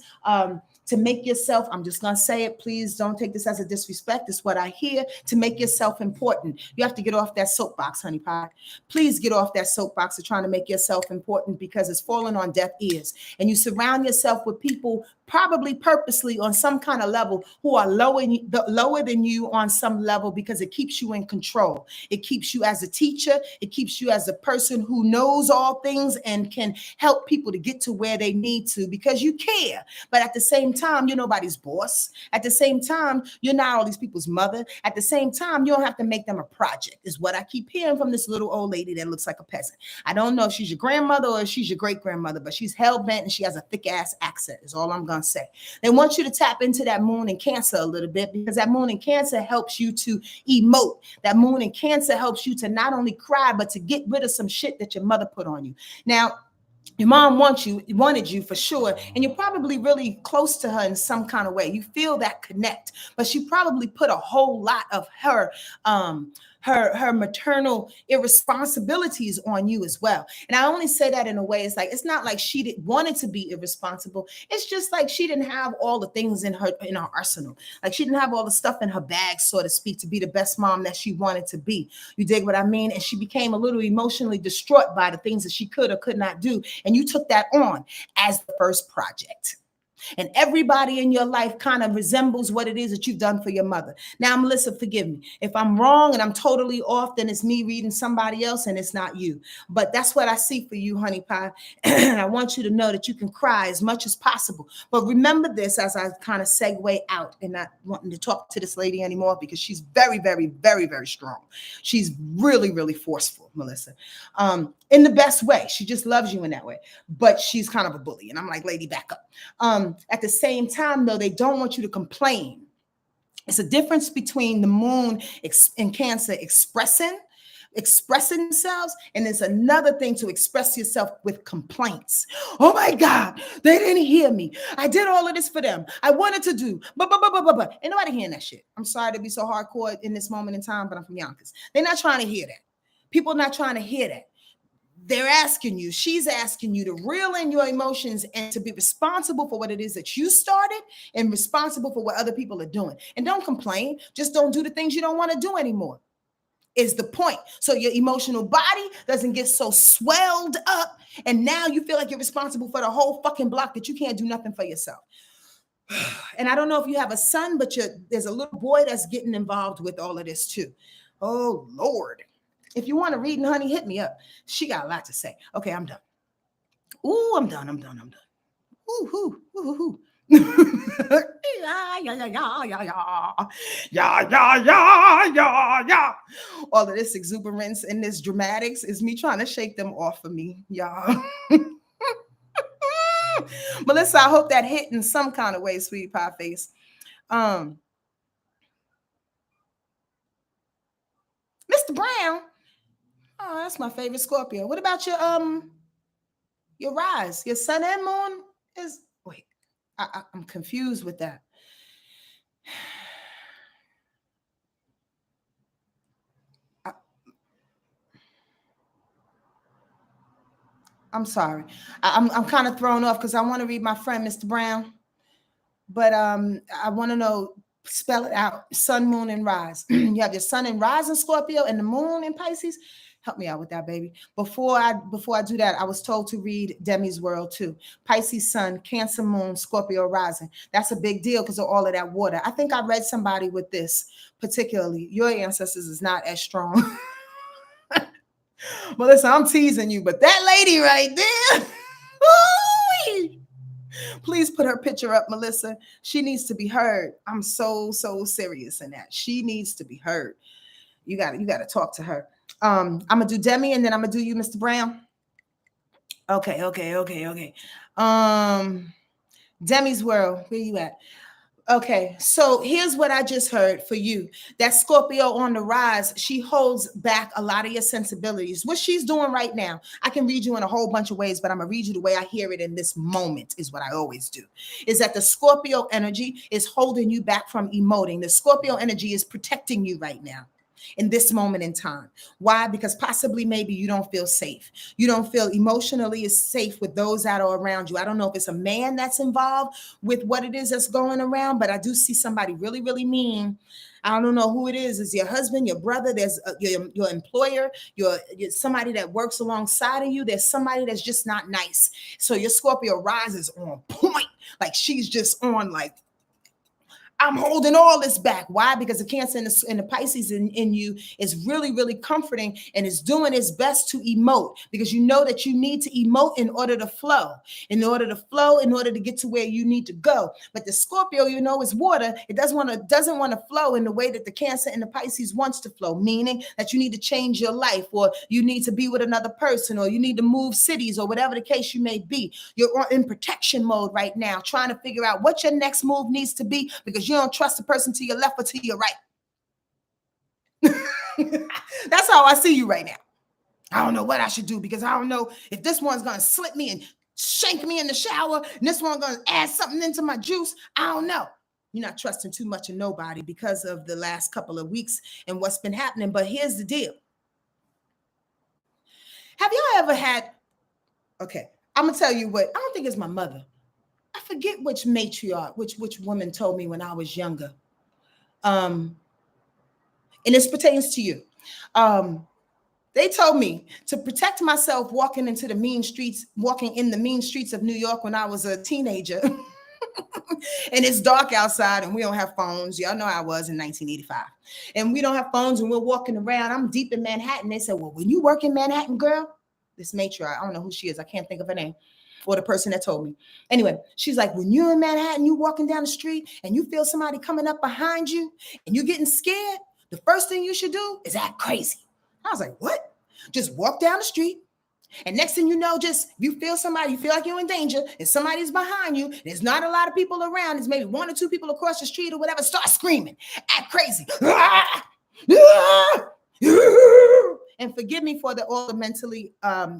to make yourself, I'm just going to say it, please don't take this as a disrespect. It's what I hear, to make yourself important. You have to get off that soapbox, honey pie. Please get off that soapbox of trying to make yourself important, because it's falling on deaf ears. And you surround yourself with people, probably purposely on some kind of level, who are lower than you on some level, because it keeps you in control. It keeps you as a teacher. It keeps you as a person who knows all things and can help people to get to where they need to, because you care. But at the same time, you're nobody's boss. At the same time, you're not all these people's mother. At the same time, you don't have to make them a project, is what I keep hearing from this little old lady that looks like a peasant. I don't know if she's your grandmother or if she's your great grandmother, but she's hell-bent and she has a thick ass accent, is all I'm going to say. They want you to tap into that moon in Cancer a little bit, because that moon in Cancer helps you to emote. That moon in Cancer helps you to not only cry, but to get rid of some shit that your mother put on you. Now, your mom wanted you for sure, and you're probably really close to her in some kind of way. You feel that connect, but she probably put a whole lot of her maternal irresponsibilities on you as well. And I only say that in a way, it's not like she didn't wanted to be irresponsible. It's just like she didn't have all the things in her arsenal. Like she didn't have all the stuff in her bag, so to speak, to be the best mom that she wanted to be. You dig what I mean? And she became a little emotionally distraught by the things that she could or could not do. And you took that on as the first project. And everybody in your life kind of resembles what it is that you've done for your mother. Now, Melissa, forgive me. If I'm wrong and I'm totally off, then it's me reading somebody else and it's not you. But that's what I see for you, honey pie. And I want you to know that you can cry as much as possible. But remember this as I kind of segue out, and not wanting to talk to this lady anymore, because she's very, very, very, very strong. She's really, really forceful, Melissa. In the best way. She just loves you in that way. But she's kind of a bully. And I'm like, lady, back up. At the same time, though, they don't want you to complain. It's a difference between the moon in Cancer expressing themselves, and there's another thing to express yourself with complaints. Oh my God, they didn't hear me. I did all of this for them. I wanted to do, but. Ain't nobody hearing that shit. I'm sorry to be so hardcore in this moment in time, but I'm from Yonkers. They're not trying to hear that. People are not trying to hear that. They're asking you, she's asking you to reel in your emotions and to be responsible for what it is that you started and responsible for what other people are doing. And don't complain. Just don't do the things you don't want to do anymore, is the point. So your emotional body doesn't get so swelled up, and now you feel like you're responsible for the whole fucking block that you can't do nothing for yourself. And I don't know if you have a son, but there's a little boy that's getting involved with all of this too. Oh, Lord. If you want to read, honey, hit me up. She got a lot to say. Okay, I'm done. Ooh, I'm done. Ooh, hoo, ooh, hoo. Yeah. All of this exuberance and this dramatics is me trying to shake them off of me, y'all. Melissa, I hope that hit in some kind of way, sweet pie face. Mr. Brown. Oh, that's my favorite Scorpio. What about your rise? Your sun and moon is wait. I'm confused with that. I'm sorry. I'm kind of thrown off because I want to read my friend, Mr. Brown. But I want to know, spell it out. Sun, moon, and rise. You have your sun and rise in Scorpio and the moon in Pisces. Help me out with that, baby. Before I do that, I was told to read Demi's world too. Pisces sun, Cancer moon, Scorpio rising. That's a big deal because of all of that water. I think I read somebody with this particularly. Your ancestors is not as strong. Well, listen, I'm teasing you, but that lady right there, please put her picture up, Melissa. She needs to be heard. I'm so serious in that. She needs to be heard. You got to talk to her. I'm gonna do Demi, and then I'm gonna do you, Mr. Brown. Okay. Demi's world, where you at? Okay, so here's what I just heard for you. That Scorpio on the rise, she holds back a lot of your sensibilities. What she's doing right now, I can read you in a whole bunch of ways, but I'm going to read you the way I hear it in this moment, is what I always do. Is that the Scorpio energy is holding you back from emoting. The Scorpio energy is protecting you right now in this moment in time. Why? Because possibly maybe you don't feel safe. You don't feel emotionally as safe with those that are around you. I don't know if it's a man that's involved with what it is that's going around, but I do see somebody really, really mean. I don't know who it is. Is your husband, your brother, there's your employer, your somebody that works alongside of you. There's somebody that's just not nice. So your Scorpio rises on point. Like she's just on like, I'm holding all this back. Why? Because the Cancer and the Pisces in you is really, really comforting and is doing its best to emote, because you know that you need to emote in order to flow, in order to get to where you need to go. But the Scorpio, you know, is water. It doesn't want to flow in the way that the Cancer and the Pisces wants to flow, meaning that you need to change your life, or you need to be with another person, or you need to move cities, or whatever the case you may be. You're in protection mode right now, trying to figure out what your next move needs to be, because you don't trust the person to your left or to your right. That's how I see you right now. I don't know what I should do, because I don't know if this one's going to slip me and shank me in the shower, and this one's going to add something into my juice. I don't know. You're not trusting too much of nobody because of the last couple of weeks and what's been happening. But here's the deal. Have y'all ever had, okay, I'm going to tell you what, I don't think it's my mother. I forget which matriarch, which woman told me when I was younger. And this pertains to you. They told me to protect myself walking in the mean streets of New York when I was a teenager. And it's dark outside and we don't have phones. Y'all know how I was in 1985. And we don't have phones and we're walking around. I'm deep in Manhattan. They said, well, when you work in Manhattan, girl, this matriarch, I don't know who she is. I can't think of her name. Or the person that told me. Anyway, she's like, when you're in Manhattan, you walking down the street and you feel somebody coming up behind you and you're getting scared, the first thing you should do is act crazy. I was like, what? Just walk down the street. And next thing you know, just you feel somebody, you feel like you're in danger, and somebody's behind you. There's not a lot of people around. There's maybe one or two people across the street or whatever. Start screaming, act crazy. And forgive me for all the mentally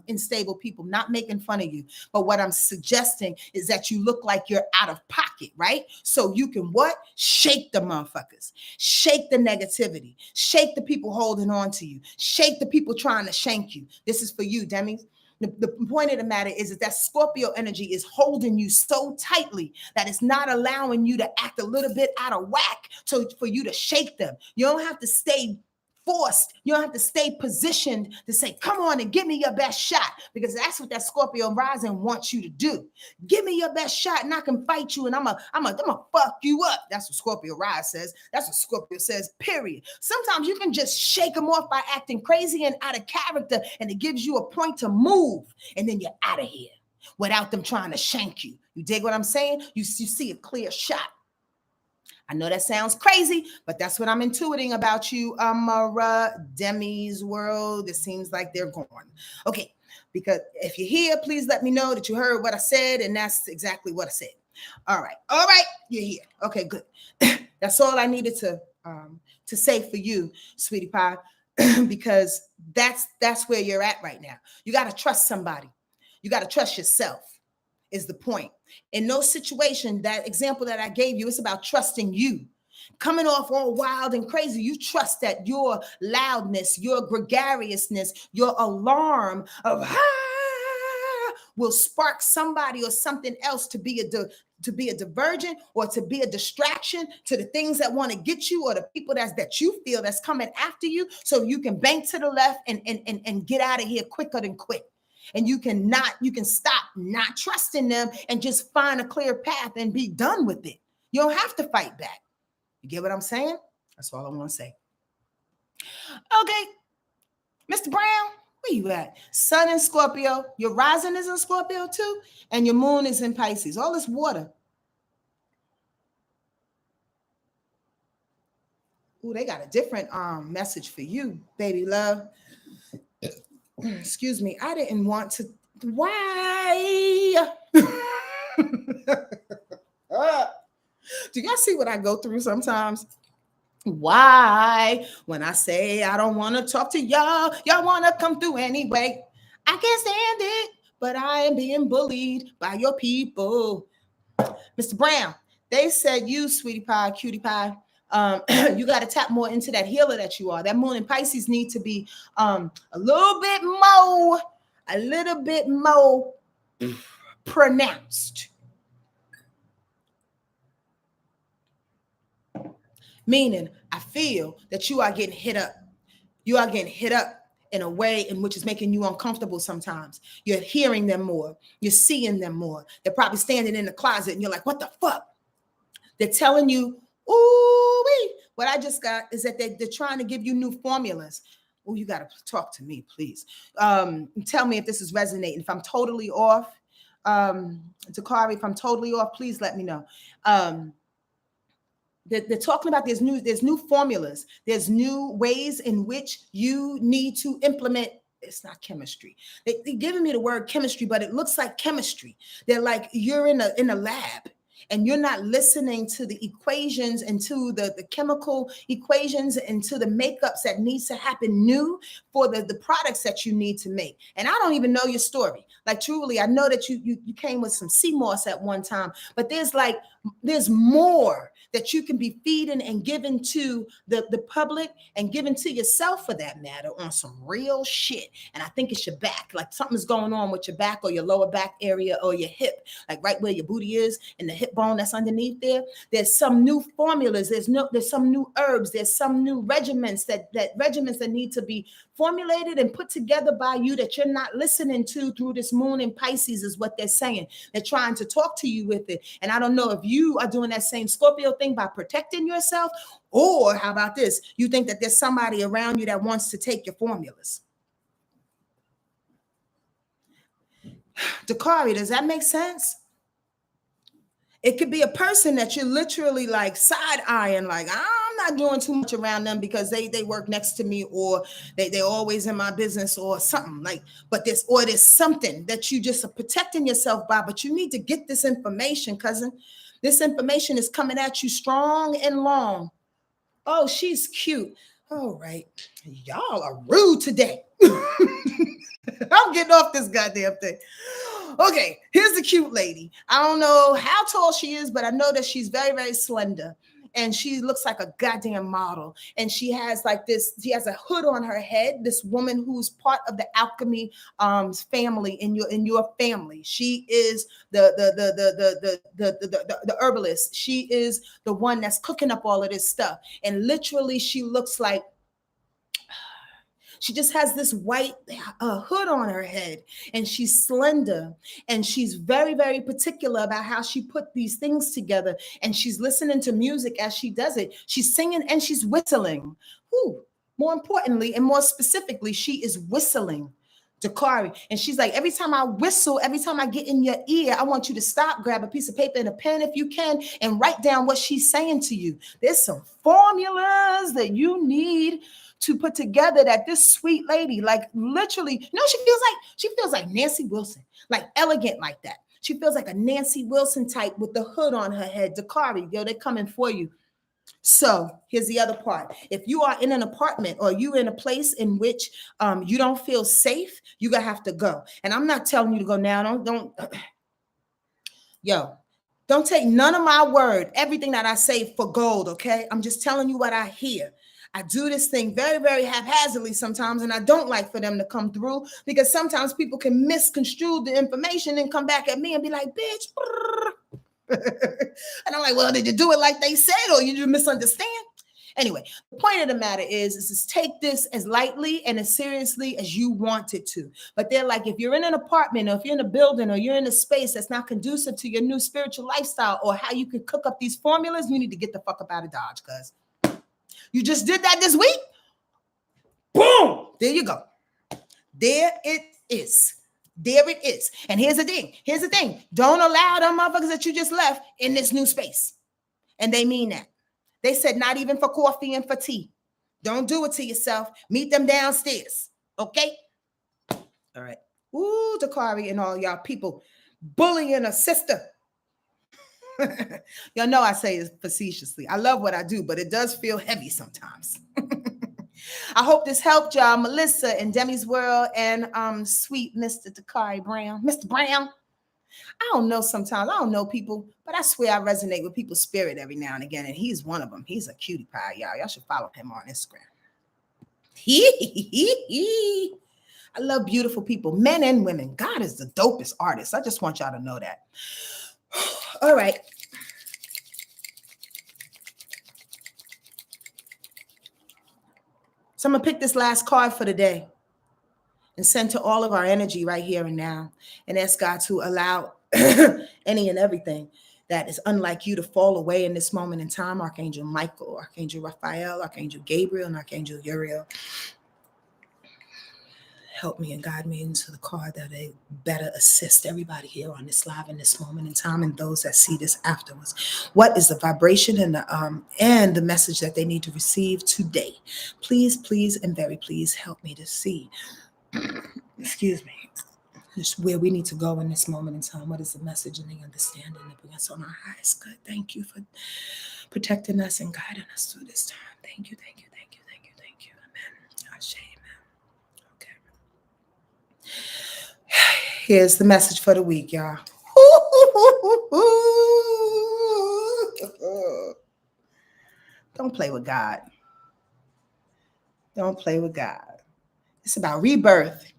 unstable people, not making fun of you. But what I'm suggesting is that you look like you're out of pocket, right? So you can what? Shake the motherfuckers. Shake the negativity. Shake the people holding on to you. Shake the people trying to shank you. This is for you, Demi. The point of the matter is that Scorpio energy is holding you so tightly that it's not allowing you to act a little bit out of whack for you to shake them. You don't have to stay forced. You don't have to stay positioned to say, come on and give me your best shot, because that's what that Scorpio rising wants you to do. Give me your best shot and I can fight you and I'm gonna fuck you up. That's what Scorpio rise says. That's what Scorpio says, period. Sometimes you can just shake them off by acting crazy and out of character, and it gives you a point to move, and then you're out of here without them trying to shank you. You dig what I'm saying? You see a clear shot. I know that sounds crazy, but that's what I'm intuiting about you, Demi's world. It seems like they're gone. Okay, because if you're here, please let me know that you heard what I said, and that's exactly what I said. All right, you're here. Okay, good. That's all I needed to say for you, sweetie pie, because that's where you're at right now. You got to trust somebody. You got to trust yourself. Is the point. In no situation, that example that I gave you, it's about trusting you. Coming off all wild and crazy, you trust that your loudness, your gregariousness, your alarm of will spark somebody or something else to be a divergent or to be a distraction to the things that want to get you or the people that you feel that's coming after you, so you can bank to the left and get out of here quicker than quick. And you can stop not trusting them and just find a clear path and be done with it. You don't have to fight back. You get what I'm saying? That's all I want to say. Okay, Mr. Brown, where you at? Sun in Scorpio. Your rising is in Scorpio too, and your moon is in Pisces. All this water. Ooh, they got a different message for you, baby love. Excuse me. I didn't want to. Why? Do y'all see what I go through sometimes? Why? When I say I don't want to talk to y'all, y'all want to come through anyway. I can't stand it, but I am being bullied by your people. Mr. Brown, they said you, sweetie pie, cutie pie, you got to tap more into that healer that you are. That moon in Pisces need to be a little bit more pronounced. Meaning, I feel that you are getting hit up. You are getting hit up in a way in which is making you uncomfortable sometimes. You're hearing them more. You're seeing them more. They're probably standing in the closet and you're like, what the fuck? They're telling you, ooh, what I just got is that they're trying to give you new formulas. Oh, you got to talk to me, please. Tell me if this is resonating. If I'm totally off, Dakari, if I'm totally off, please let me know. They're talking about there's new formulas. There's new ways in which you need to implement. It's not chemistry. They're giving me the word chemistry, but it looks like chemistry. They're like, you're in a lab and you're not listening to the equations and to the chemical equations and to the makeups that needs to happen new for the products that you need to make. And I don't even know your story. Like, truly, I know that you came with some sea moss at one time, but there's more that you can be feeding and giving to the public and giving to yourself for that matter on some real shit. And I think it's your back, like something's going on with your back or your lower back area or your hip, like right where your booty is and the hip bone that's underneath there. There's some new formulas. There's some new herbs. There's some new regimens that need to be formulated and put together by you that you're not listening to through this moon in Pisces is what they're saying. They're trying to talk to you with it. And I don't know if you are doing that same Scorpio thing by protecting yourself, or how about this? You think that there's somebody around you that wants to take your formulas. Dakari, does that make sense? It could be a person that you're literally like side-eyeing, like, I'm not doing too much around them because they work next to me, or they're always in my business or something like, but there's something that you just are protecting yourself by, but you need to get this information, cousin. This information is coming at you strong and long. Oh, she's cute. All right. Y'all are rude today. I'm getting off this goddamn thing. Okay, here's the cute lady. I don't know how tall she is, but I know that she's very, very slender. And she looks like a goddamn model. And she has a hood on her head. This woman who's part of the alchemy family in your family. She is the herbalist. She is the one that's cooking up all of this stuff. And literally she looks like, she just has this white hood on her head, and she's slender, and she's very, very particular about how she put these things together, and she's listening to music as she does it. She's singing and she's whistling. Ooh, more importantly and more specifically, she is whistling. Dakari. And she's like, every time I whistle, every time I get in your ear, I want you to stop, grab a piece of paper and a pen if you can, and write down what she's saying to you. There's some formulas that you need to put together that this sweet lady, like literally, she feels like Nancy Wilson, like elegant like that. She feels like a Nancy Wilson type with the hood on her head. Dakari, yo, they're coming for you. So here's the other part. If you are in an apartment or you're in a place in which you don't feel safe, you're going to have to go. And I'm not telling you to go now. Don't take none of my word, everything that I say for gold, okay? I'm just telling you what I hear. I do this thing very, very haphazardly sometimes, and I don't like for them to come through because sometimes people can misconstrue the information and come back at me and be like, bitch. And I'm like, well, did you do it like they said, or you just misunderstand? Anyway, the point of the matter is take this as lightly and as seriously as you want it to. But they're like, if you're in an apartment or if you're in a building or you're in a space that's not conducive to your new spiritual lifestyle or how you can cook up these formulas, you need to get the fuck up out of Dodge, cuz you just did that this week. Boom. There you go. There it is. There it is. And here's the thing. Don't allow them motherfuckers that you just left in this new space. And they mean that. They said not even for coffee and for tea. Don't do it to yourself. Meet them downstairs. Okay? All right. Ooh, Dakari and all y'all people bullying a sister. Y'all know I say it facetiously. I love what I do, but it does feel heavy sometimes. I hope this helped y'all. Melissa and Demi's World and sweet Mr. Dakari Brown. Mr. Brown. I don't know sometimes. I don't know people, but I swear I resonate with people's spirit every now and again, and he's one of them. He's a cutie pie, y'all. Y'all should follow him on Instagram. I love beautiful people, men and women. God is the dopest artist. I just want y'all to know that. All right. So I'm going to pick this last card for the day and send to all of our energy right here and now and ask God to allow any and everything that is unlike you to fall away in this moment in time. Archangel Michael, Archangel Raphael, Archangel Gabriel, and Archangel Uriel. Help me and guide me into the card that they better assist everybody here on this live in this moment in time and those that see this afterwards. What is the vibration and the message that they need to receive today? Please, please, and very please help me to see. Excuse me. Just where we need to go in this moment in time. What is the message and the understanding that bring us on our highest good? Thank you for protecting us and guiding us through this time. Thank you, thank you, thank you, thank you, thank you. Amen. Ashe, amen. Okay. Here's the message for the week, y'all. Don't play with God. Don't play with God. It's about rebirth.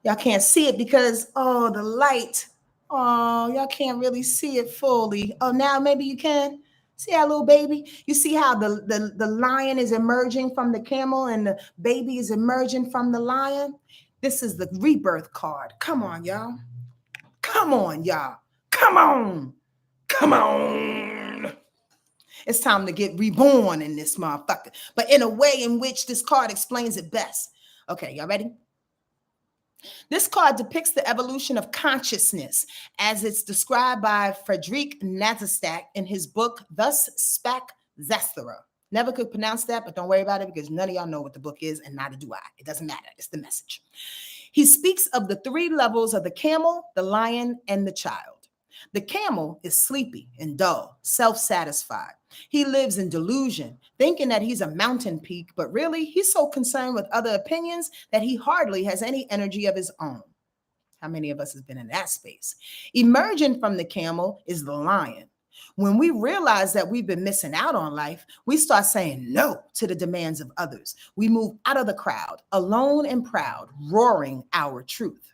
Y'all can't see it because, the light. Oh, y'all can't really see it fully. Oh, now maybe you can. See that little baby? You see how the lion is emerging from the camel and the baby is emerging from the lion? This is the rebirth card. Come on, y'all. Come on, y'all. Come on. Come on. It's time to get reborn in this motherfucker, but in a way in which this card explains it best. Okay, y'all ready? This card depicts the evolution of consciousness as it's described by Friedrich Nietzsche in his book, Thus Spake Zarathustra. Never could pronounce that, but don't worry about it because none of y'all know what the book is and neither do I. It doesn't matter. It's the message. He speaks of the three levels of the camel, the lion, and the child. The camel is sleepy and dull, self-satisfied. He lives in delusion, thinking that he's a mountain peak, but really he's so concerned with other opinions that he hardly has any energy of his own. How many of us have been in that space? Emerging from the camel is the lion. When we realize that we've been missing out on life, we start saying no to the demands of others. We move out of the crowd, alone and proud, roaring our truth.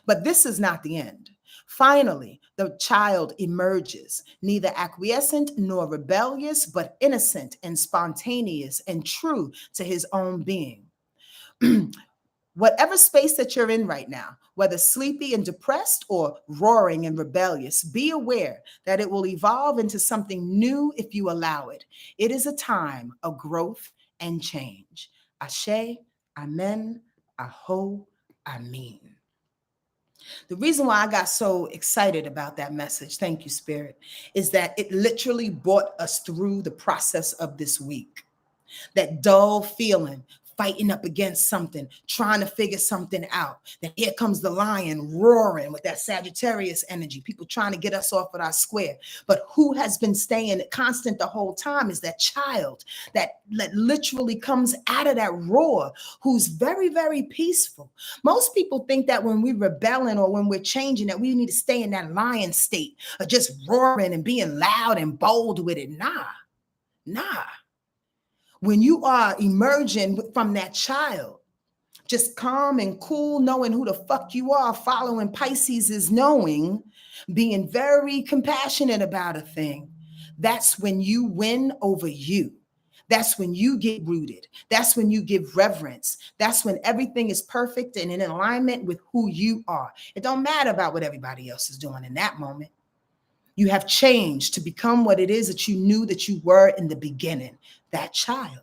But this is not the end. Finally, the child emerges, neither acquiescent nor rebellious, but innocent and spontaneous and true to his own being. Whatever space that you're in right now, whether sleepy and depressed or roaring and rebellious, be aware that it will evolve into something new if you allow it. It is a time of growth and change. Ashe, amen, aho, amen. The reason why I got so excited about that message, thank you, Spirit, is that it literally brought us through the process of this week. That dull feeling, fighting up against something, trying to figure something out. Then here comes the lion roaring with that Sagittarius energy, people trying to get us off of our square. But who has been staying constant the whole time is that child that literally comes out of that roar, who's very, very peaceful. Most people think that when we're rebelling or when we're changing, that we need to stay in that lion state of just roaring and being loud and bold with it. Nah. when you are emerging from that child, just calm and cool, knowing who the fuck you are, following Pisces is knowing, being very compassionate about a thing. That's when you win over you. That's when you get rooted. That's when you give reverence. That's when everything is perfect and in alignment with who you are. It don't matter about what everybody else is doing in that moment. You have changed to become what it is that you knew that you were in the beginning, that child.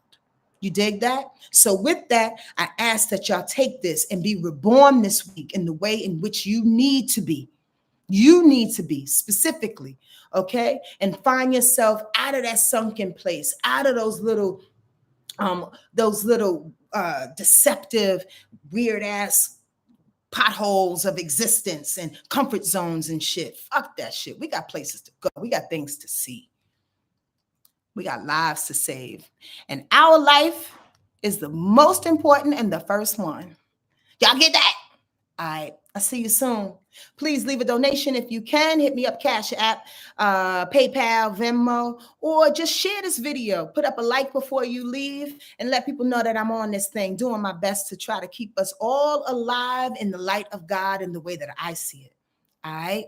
You dig that? So with that, I ask that y'all take this and be reborn this week in the way in which you need to be. You need to be specifically, okay? And find yourself out of that sunken place, out of those little deceptive, weird ass potholes of existence and comfort zones and shit. Fuck that shit. We got places to go. We got things to see. We got lives to save. And our life is the most important and the first one. Y'all get that? All right. I'll see you soon. Please leave a donation if you can. Hit me up, Cash App, PayPal, Venmo, or just share this video. Put up a like before you leave and let people know that I'm on this thing, doing my best to try to keep us all alive in the light of God in the way that I see it. All right.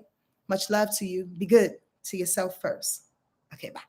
Much love to you. Be good to yourself first. Okay, bye.